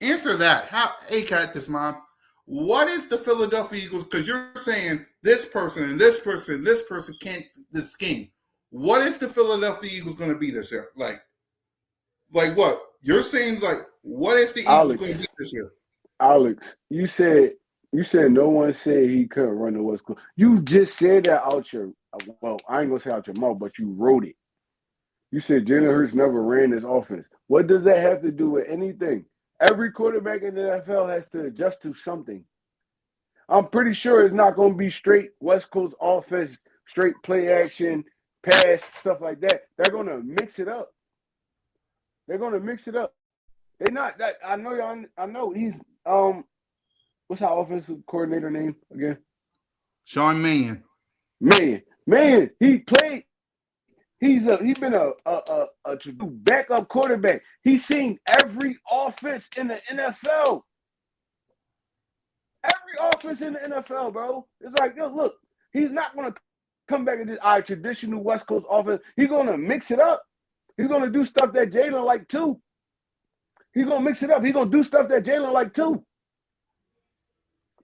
Answer that. Hey, Cat, this mom. What is the Philadelphia Eagles? Because you're saying this person and this person and this person can't this scheme. What is the Philadelphia Eagles going to be this year? Like what? You're saying like what is the Eagles going to be this year? Alex, you said no one said he couldn't run the West Coast. You just said that out your I ain't gonna say out your mouth, but you wrote it. You said Jalen Hurts never ran this offense. What does that have to do with anything? Every quarterback in the NFL has to adjust to something. I'm pretty sure it's not going to be straight West Coast offense, straight play action, pass, stuff like that. They're going to mix it up. They're not that. I know y'all. I know he's what's our offensive coordinator name again? Sean Mannion. Man, he played. He's been a backup quarterback. He's seen every offense in the NFL. Every offense in the NFL, bro. It's like, yo, look, he's not going to come back into our traditional West Coast offense. He's going to mix it up. He's going to do stuff that Jalen like too. He's going to mix it up. He's going to do stuff that Jalen like too.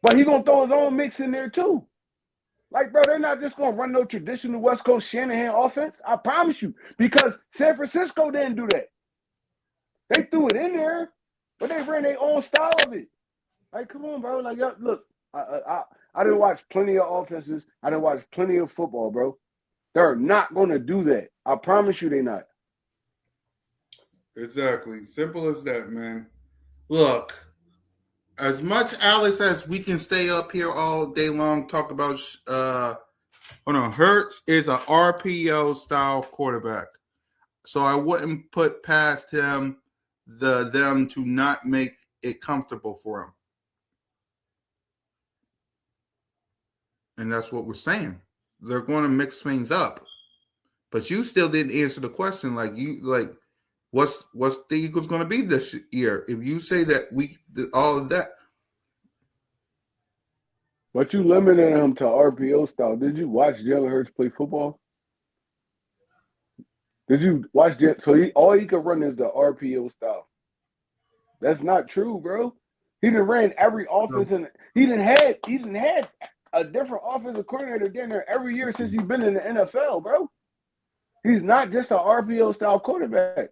But he's going to throw his own mix in there too. Like, bro, they're not just going to run no traditional West Coast Shanahan offense. I promise you. Because San Francisco didn't do that. They threw it in there, but they ran their own style of it. Like, come on, bro. Like, look, I didn't watch plenty of offenses. I didn't watch plenty of football, bro. They're not going to do that. I promise you they're not. Exactly. Simple as that, man. Look. As much, Alex, as we can stay up here all day long, talk about Hurts is an RPO style quarterback. So I wouldn't put past him them to not make it comfortable for him. And that's what we're saying. They're going to mix things up. But you still didn't answer the question what's the Eagles going to be this year? If you say that all of that. But you limited him to RPO style. Did you watch Jalen Hurts play football? Did you watch Jalen? So all he could run is the RPO style. That's not true, bro. He done ran every offense, and he done had a different offensive coordinator down there every year since he's been in the NFL, bro. He's not just an RPO style quarterback.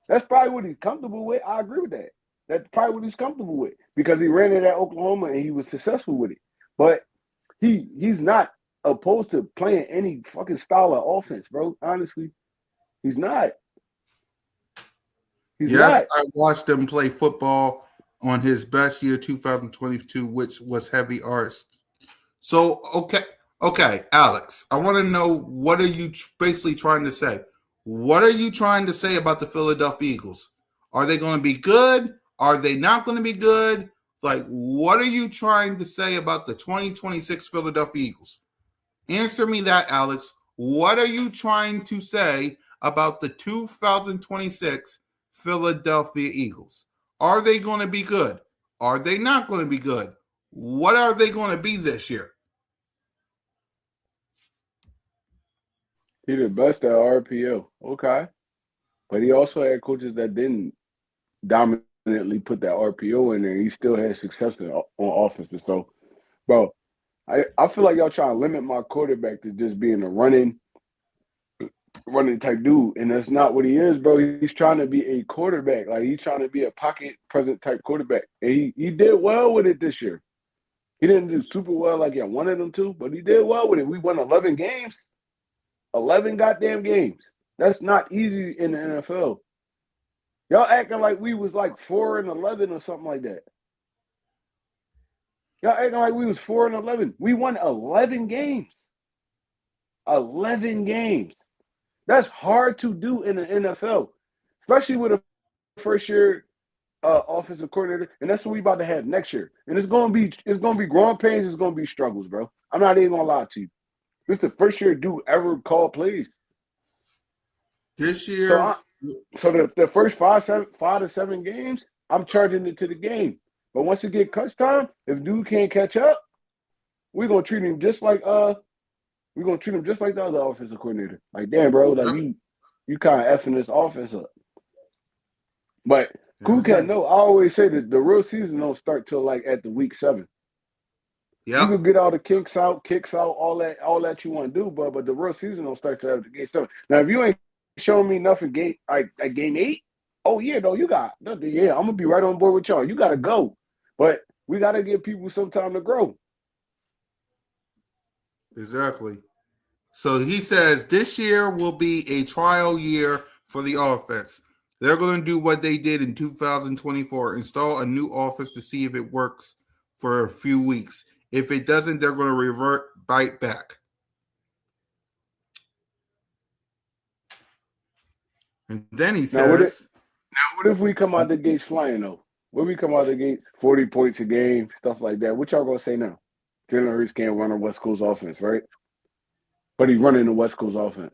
That's probably what he's comfortable with. I agree with that. That's probably what he's comfortable with because he ran it at Oklahoma and he was successful with it. But he's not opposed to playing any fucking style of offense, bro. Honestly, he's not. He's not. I watched him play football on his best year, 2022, which was heavy arts. So, okay, Okay, Alex, I want to know, what are you basically trying to say? What are you trying to say about the Philadelphia Eagles? Are they going to be good? Are they not going to be good? Like, what are you trying to say about the 2026 Philadelphia Eagles? Answer me that, Alex. What are you trying to say about the 2026 Philadelphia Eagles? Are they going to be good? Are they not going to be good? What are they going to be this year? He the best at RPO. Okay. But he also had coaches that didn't dominantly put that RPO in there. He still had success on offenses. So, bro, I feel like y'all trying to limit my quarterback to just being a running type dude, and that's not what he is, bro. He's trying to be a quarterback. Like, he's trying to be a pocket present type quarterback, and he did well with it this year. He didn't do super well like I wanted him to, but he did well with it. We won 11 games, 11 goddamn games. That's not easy in the NFL. Y'all acting like we was like 4-11 or something like that. Y'all acting like we was 4-11. We won 11 games. 11 games. That's hard to do in the NFL, especially with a first-year offensive coordinator, and that's what we about to have next year. And it's gonna be growing pains. It's gonna be struggles, bro. I'm not even gonna lie to you. This is the first year dude ever called plays. This year, So the first 5 to 7 games, I'm charging it to the game. But once it get crunch time, if dude can't catch up, we're gonna treat him just like the other offensive coordinator. Like, damn, bro, like you kind of effing this offense up. But Cool Cat, no, I always say that the real season don't start till like at the week 7. yeah, You can get all the kicks out, all that you want to do, but the real season don't start till after game 7. Now, if you ain't showing me nothing at game 8, oh yeah, no, I'm gonna be right on board with y'all. You gotta go, but we gotta give people some time to grow. exactly. So he says this year will be a trial year for the offense. They're going to do what they did in 2024, install a new offense to see if it works for a few weeks. If it doesn't, they're going to bite back. And then he says, what if we come out the gates flying though? When we come out the gates, 40 points a game, stuff like that, what y'all gonna say now? Jalen Hurts can't run a West Coast offense, right? But he's running the West Coast offense.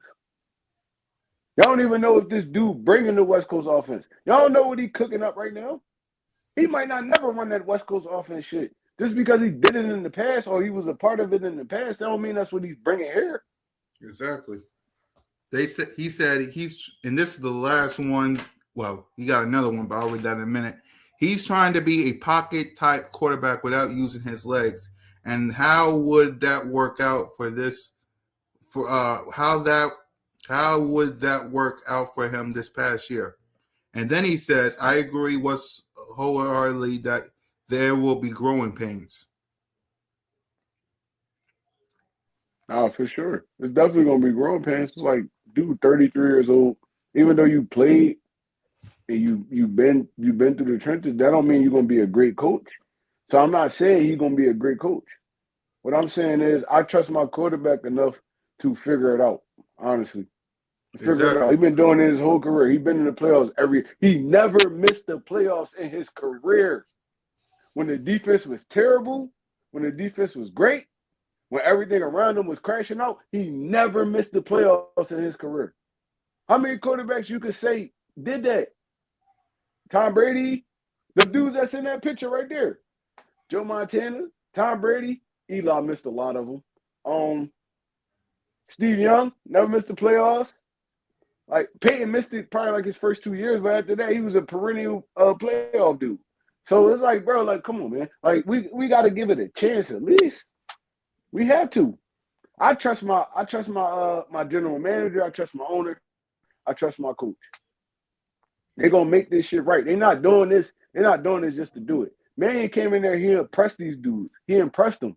Y'all don't even know if this dude bringing the West Coast offense. Y'all don't know what he cooking up right now. He might not never run that West Coast offense shit. Just because he did it in the past or he was a part of it in the past, that don't mean that's what he's bringing here. Exactly. He said and this is the last one. Well, he got another one, but I'll read that in a minute. He's trying to be a pocket type quarterback without using his legs. And how would that work out for this? How would that work out for him this past year? And then he says, I agree wholeheartedly that there will be growing pains. Oh, for sure. It's definitely going to be growing pains. It's like, dude, 33 years old, even though you played and you've been through the trenches, that don't mean you're going to be a great coach. So I'm not saying he's going to be a great coach. What I'm saying is I trust my quarterback enough to figure it out, honestly. Figure it out. He's been doing it his whole career. He's been in the playoffs he never missed the playoffs in his career. When the defense was terrible, when the defense was great, when everything around him was crashing out, he never missed the playoffs in his career. How many quarterbacks you could say did that? Tom Brady, the dudes that's in that picture right there. Joe Montana, Tom Brady, Eli missed a lot of them. Steve Young never missed the playoffs. Like, Peyton missed it probably like his first 2 years, but after that, he was a perennial playoff dude. So it's like, bro, like, come on, man. Like, we got to give it a chance at least. We have to. I trust my general manager. I trust my owner. I trust my coach. They're gonna make this shit right. They're not doing this just to do it. Man came in there, he impressed these dudes. He impressed them.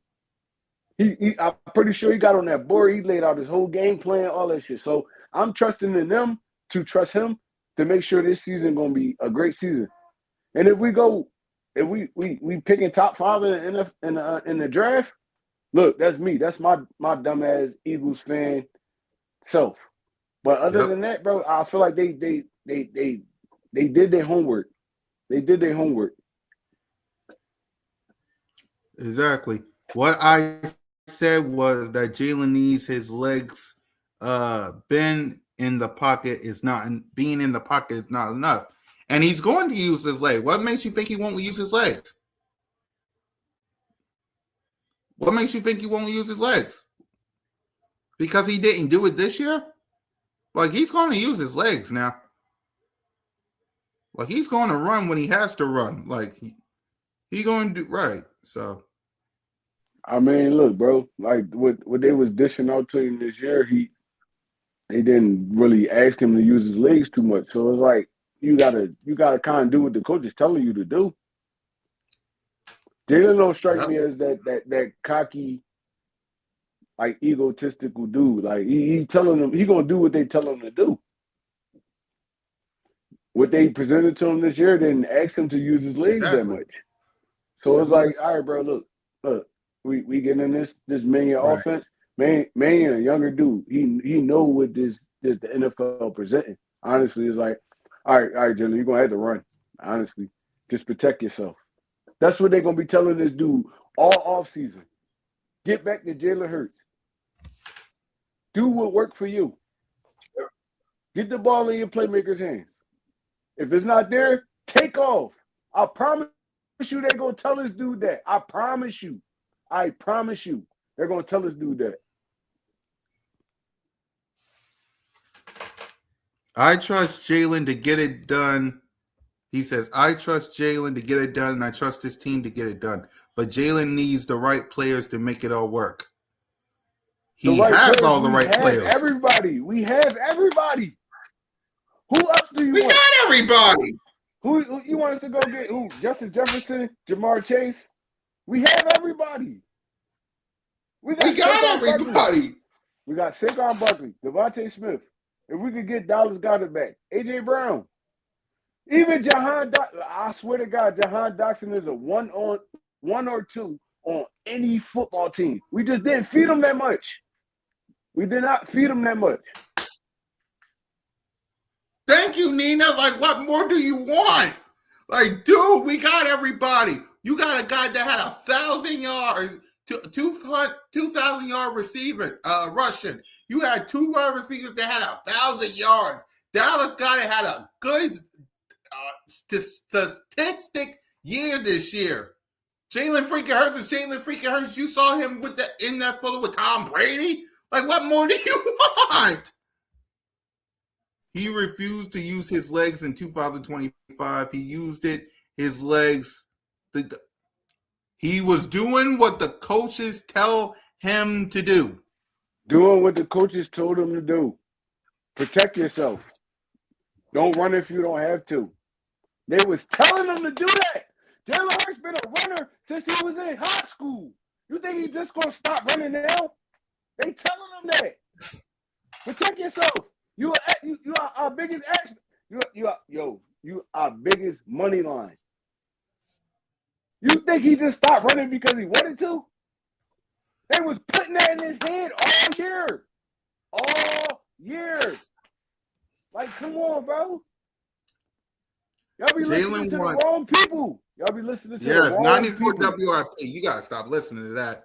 I'm pretty sure he got on that board. He laid out his whole game plan, all that shit. So I'm trusting in them to trust him to make sure this season gonna be a great season. And if we picking top 5 in the draft, Look, that's me. That's my dumbass Eagles fan self. But other Yep. than that, bro, I feel like they did their homework. They did their homework. Exactly. What I said was that Jalen needs his legs. Being in the pocket is not enough, and he's going to use his leg. What makes you think he won't use his legs? What makes you think he won't use his legs? Because he didn't do it this year? Like, he's going to use his legs now. Like, he's going to run when he has to run. Like, he going to do right. So, I mean, look, bro, like what they was dishing out to him this year, they didn't really ask him to use his legs too much. So it's like you gotta kind of do what the coach is telling you to do. Jalen don't strike me as that cocky, like egotistical dude. Like he telling them he gonna do what they tell him to do. What they presented to him this year didn't ask him to use his legs that exactly. much. So it's like, all right, bro, look, we getting in this Mania Right. offense. Mania, a younger dude, he know what this the NFL presenting. Honestly, it's like, all right, Jalen, you're gonna have to run. Honestly, just protect yourself. That's what they're gonna be telling this dude all offseason. Get back to Jalen Hurts. Do what worked for you. Get the ball in your playmaker's hands. If it's not there, take off. I promise you they're going to tell this dude that. I promise you. They're going to tell this dude that. I trust Jalen to get it done. He says, I trust Jalen to get it done, and I trust his team to get it done. But Jalen needs the right players to make it all work. He has all the right players. We have everybody. Who else do you We want? got everybody. Who you want us to go get? Who? Justin Jefferson, Jamar Chase. We have everybody. We got everybody. We got Saquon Barkley, Devontae Smith. If we could get Dallas Goedert back, AJ Brown, even Jahan. I swear to God, Jahan Dotson is a one or two on any football team. We just didn't feed him that much. We did not feed him that much. Thank you, Nina. Like, what more do you want? Like, dude, we got everybody. You got a guy that had 1,000 yards, 2,000 yard receiving, rushing. You had two wide receivers that had 1,000 yards. Dallas Goedert had a good statistic year this year. Jalen freaking Hurts. You saw him in that photo with Tom Brady. Like, what more do you want? He refused to use his legs in 2025. He used his legs. He was doing what the coaches tell him to do. Doing what the coaches told him to do. Protect yourself. Don't run if you don't have to. They was telling him to do that. Jalen Hurts been a runner since he was in high school. You think he's just going to stop running now? They telling him that. Protect yourself. You are our biggest action. You our biggest money line. You think he just stopped running because he wanted to? They was putting that in his head all year. All year. Like, come on, bro. Y'all be listening to the wrong people. Y'all be listening to the wrong 94 people. WRP. You got to stop listening to that.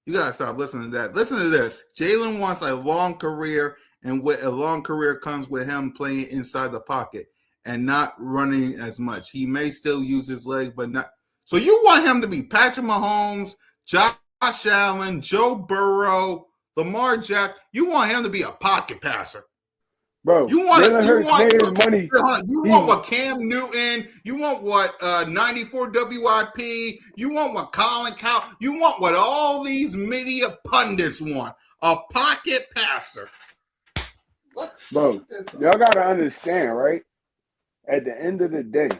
Listen to this. Jalen wants a long career, and with a long career comes with him playing inside the pocket and not running as much. He may still use his leg, but not. So you want him to be Patrick Mahomes, Josh Allen, Joe Burrow, Lamar Jackson. You want him to be a pocket passer. Bro, you want money. You want what Cam Newton, you want what 94 WIP, you want what Colin Cowell, you want what all these media pundits want. A pocket passer. Bro, y'all got to understand, right? At the end of the day,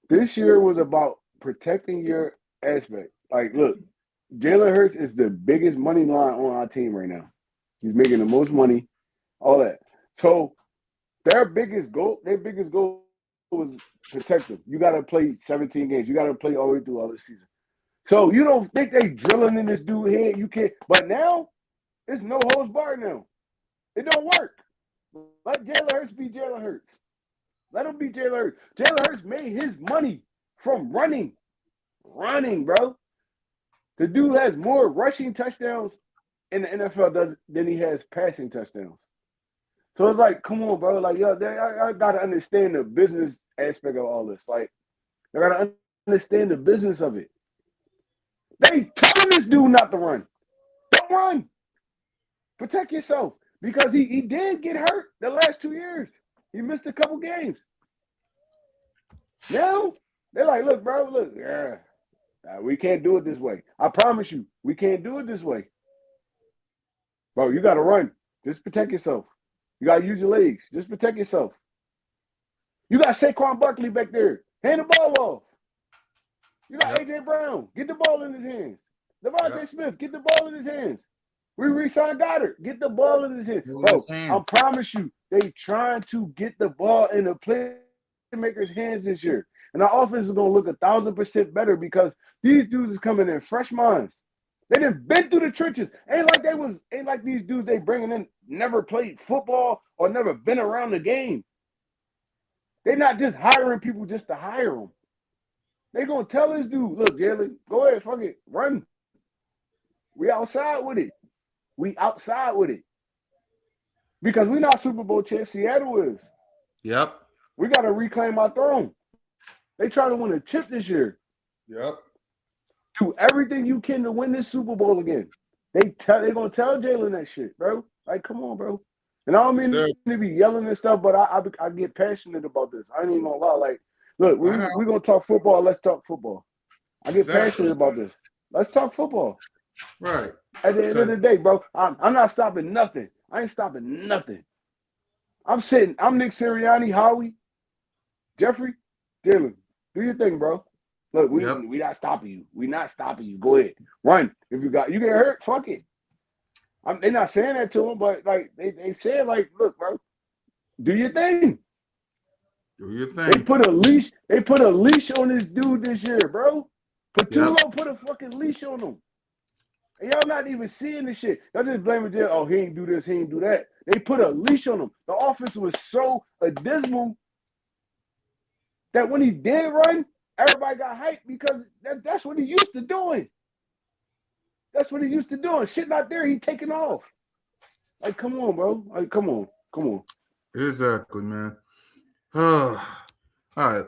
this year was about protecting your aspect. Like, look, Jalen Hurts is the biggest money line on our team right now. He's making the most money, all that. So their biggest goal was protect him. You got to play 17 games. You got to play all the way through all the season. So you don't think they drilling in this dude head? You can't. But now it's no holds barred now. It don't work. Let Jalen Hurts be Jalen Hurts. Let him be Jalen Hurts. Jalen Hurts made his money from running, bro. The dude has more rushing touchdowns in the NFL than he has passing touchdowns. So it's like, come on, bro. Like, yo, I gotta understand the business aspect of all this. Like, I gotta understand the business of it. They telling this dude not to run. Don't run. Protect yourself. Because he did get hurt the last 2 years. He missed a couple games. Now, they're like, look, bro, look, we can't do it this way. I promise you, we can't do it this way. Bro, you got to run. Just protect yourself. You got to use your legs. Just protect yourself. You got Saquon Barkley back there. Hand the ball off. You got A.J. Brown. Get the ball in his hands. Devontae Smith, get the ball in his hands. We re-signed Goddard. Get the ball in his hands. Bro, I promise you, they trying to get the ball in the playmakers' hands this year. And our offense is going to look 1,000% better because these dudes is coming in fresh minds. They done been through the trenches. Ain't like these dudes they bringing in never played football or never been around the game. They're not just hiring people just to hire them. They going to tell this dude, look, Jalen, go ahead, fuck it, run. We outside with it. Because we not Super Bowl champs. Seattle is. Yep. We got to reclaim our throne. They try to win a chip this year. Yep. Do everything you can to win this Super Bowl again. They gonna tell Jalen that shit, bro. Like, come on, bro. And I don't mean to be yelling and stuff, but I get passionate about this. I ain't even gonna lie. Like, look, we're gonna talk football. Let's talk football. I get passionate about this. Let's talk football. Right. At the end of the day, bro, I'm not stopping nothing. I ain't stopping nothing. I'm Nick Sirianni, Howie, Jeffrey, Dylan. Do your thing, bro. Look, we not stopping you. We not stopping you. Go ahead. Run. If you get hurt, fuck it. They're not saying that to him, but like they said, like, look, bro, do your thing. Do your thing. They put a leash on this dude this year, bro. Patullo put a fucking leash on him. And y'all not even seeing this shit. Y'all just blaming Jalen. Oh, he ain't do this, he ain't do that. They put a leash on him. The offense was so abysmal that when he did run, everybody got hyped because that's what he used to doing. That's what he used to doing. Shit not there, he taking off. Like, come on, bro. Like, come on. Exactly, man. All right.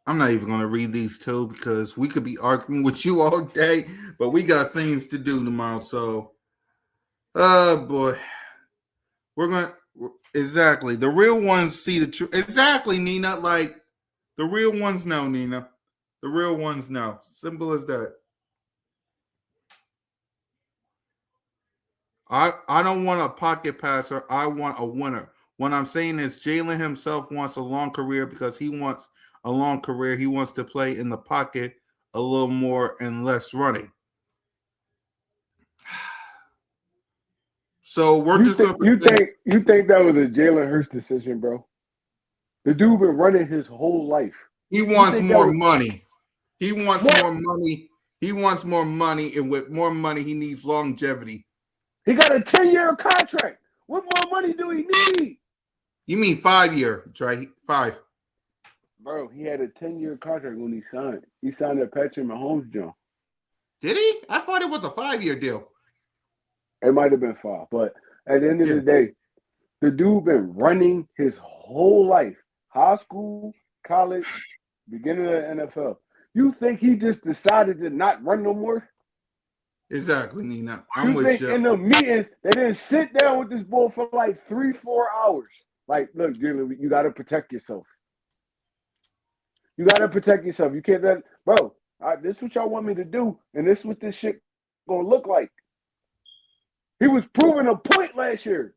I'm not even going to read these two because we could be arguing with you all day, but we got things to do tomorrow. So, boy. We're going to, exactly. The real ones see the truth. Exactly, Nina. Like, the real ones know, Nina. The real ones know. Simple as that. I don't want a pocket passer. I want a winner. What I'm saying is Jalen himself wants a long career because he wants a long career. He wants to play in the pocket a little more and less running. So we're you think that was a Jalen Hurts decision, bro? The dude been running his whole life. He wants more money. He wants more money. He wants more money, and with more money, he needs longevity. He got a 10-year contract. What more money do he need? You mean 5-year, right? 5. Bro, he had a 10-year contract when he signed. He signed a Patrick Mahomes deal. Did he? I thought it was a 5-year deal. It might have been 5, but at the end of the day, the dude been running his whole life. High school, college, beginning of the NFL. You think he just decided to not run no more? Exactly, Nina. I'm with think you. In the meetings, they didn't sit down with this boy for like 3-4 hours. Like, look, Jalen, you got to protect yourself. You got to protect yourself. You can't let, bro, this is what y'all want me to do, and this is what this shit going to look like. He was proving a point last year.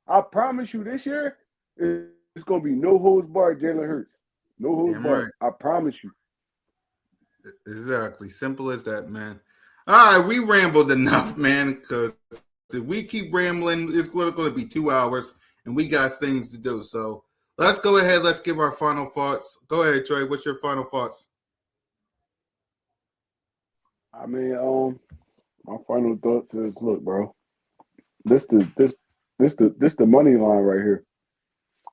I promise you this year, it's going to be no holds barred Jalen Hurts. No holds barred. Right. I promise you. Exactly. Simple as that, man. All right, we rambled enough, man, because if we keep rambling, it's going to be 2 hours, and we got things to do. So Let's go ahead. Let's give our final thoughts. Go ahead, Trey. What's your final thoughts? I mean, my final thoughts is, look, bro, this the money line right here.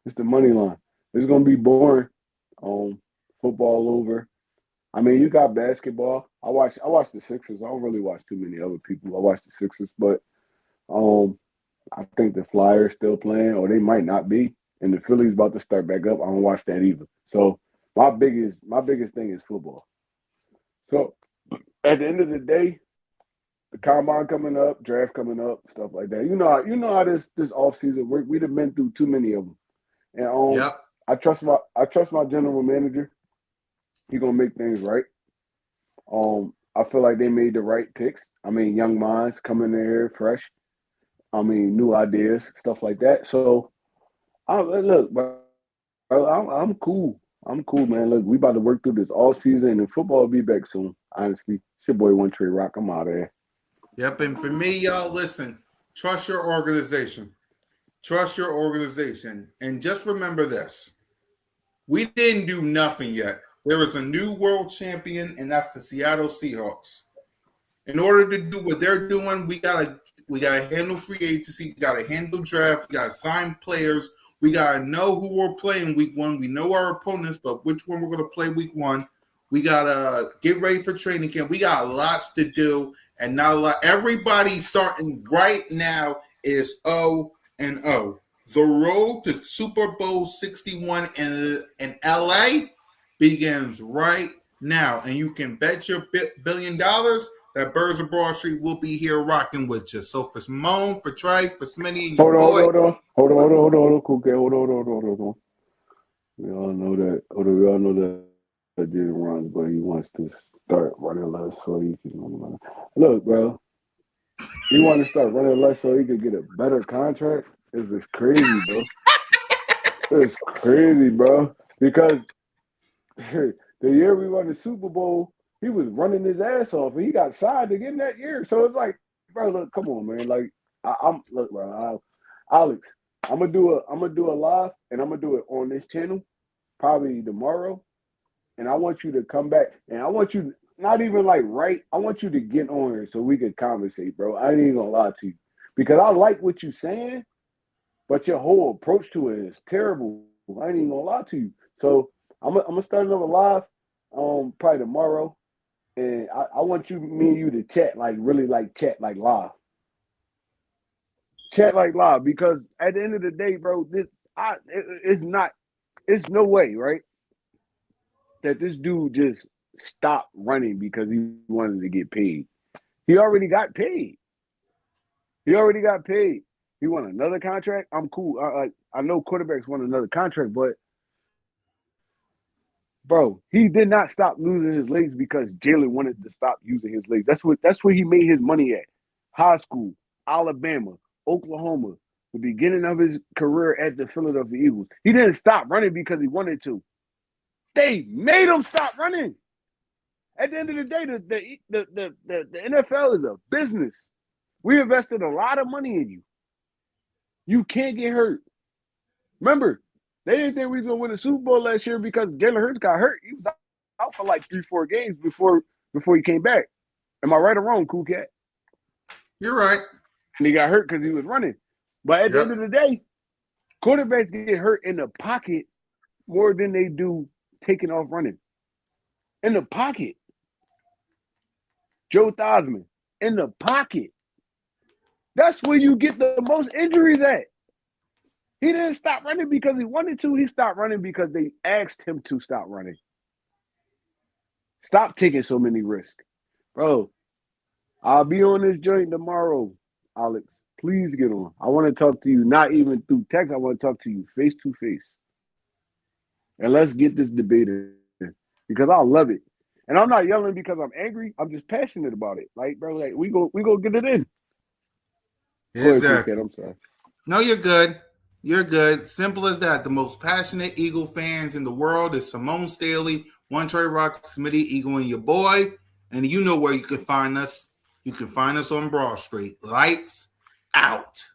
It's the money line. It's gonna be boring. Football over. I mean, you got basketball. I watch the Sixers. I don't really watch too many other people. I watch the Sixers, but I think the Flyers still playing, or they might not be. And the Phillies about to start back up. I don't watch that either. So my biggest thing is football. So at the end of the day, the combine coming up, draft coming up, stuff like that. You know how this offseason work. We've been through too many of them. And Yep. I trust my general manager. He's gonna make things right. I feel like they made the right picks. I mean, young minds coming in here fresh. I mean, new ideas, stuff like that. So, look, bro, I'm cool. I'm cool, man. Look, we about to work through this all season, and football will be back soon. Honestly, it's your boy One Tree Rock. I'm out of there. Yep. And for me, y'all, listen. Trust your organization. Trust your organization. And just remember this. We didn't do nothing yet. There is a new world champion, and that's the Seattle Seahawks. In order to do what they're doing, we gotta handle free agency, we gotta handle draft, we gotta sign players, we gotta know who we're playing week one. We know our opponents, but which one we're gonna play week one. We gotta get ready for training camp. We got lots to do, and not a lot. Everybody starting right now is 0-0. The road to Super Bowl 61 in LA begins right now, and you can bet your $1 billion that Birds of Broad Street will be here rocking with you. So for Simone, for Trey, for Smitty, and your Hold on, cool kid. Hold on. We all know that Jalen runs, but he wants to start running less so he can. Look, bro, he want to start running less so he could get a better contract. It's just crazy, bro. It's crazy, bro. Because the year we won the Super Bowl, he was running his ass off, and he got signed again that year. So it's like, bro, look, come on, man. Like, look, bro, Alex, I'm gonna do a live, and I'm gonna do it on this channel, probably tomorrow. And I want you to come back, and I want you not even like write. I want you to get on here so we can conversate, bro. I ain't gonna lie to you because I like what you're saying, but your whole approach to it is terrible. I ain't even gonna lie to you. So I'm gonna start another live, probably tomorrow. And I want me and you to chat, like really like chat like live. Chat like live, because at the end of the day, bro, it's no way, right, that this dude just stopped running because he wanted to get paid. He already got paid. He won another contract. I'm cool. I know quarterbacks won another contract, but bro, he did not stop losing his legs because Jalen wanted to stop using his legs. That's where he made his money at. High school, Alabama, Oklahoma, the beginning of his career at the Philadelphia Eagles. He didn't stop running because he wanted to. They made him stop running. At the end of the day, the NFL is a business. We invested a lot of money in you. You can't get hurt. Remember, they didn't think we was gonna win the Super Bowl last year because Jalen Hurts got hurt. He was out for like 3-4 games before he came back. Am I right or wrong, Cool Cat? You're right. And he got hurt because he was running. But at the end of the day, quarterbacks get hurt in the pocket more than they do taking off running. In the pocket. Joe Theismann, in the pocket. That's where you get the most injuries at. He didn't stop running because he wanted to. He stopped running because they asked him to stop running. Stop taking so many risks. Bro, I'll be on this joint tomorrow, Alex. Please get on. I want to talk to you, not even through text. I want to talk to you face to face. And let's get this debate in because I love it. And I'm not yelling because I'm angry. I'm just passionate about it. Like, bro, like we go get it in. Exactly. I'm sorry. No, you're good. You're good. Simple as that. The most passionate Eagle fans in the world is Simone Staley, One Trey Rock, Smitty, Eagle, and your boy. And you know where you can find us. You can find us on Broad Street. Lights out.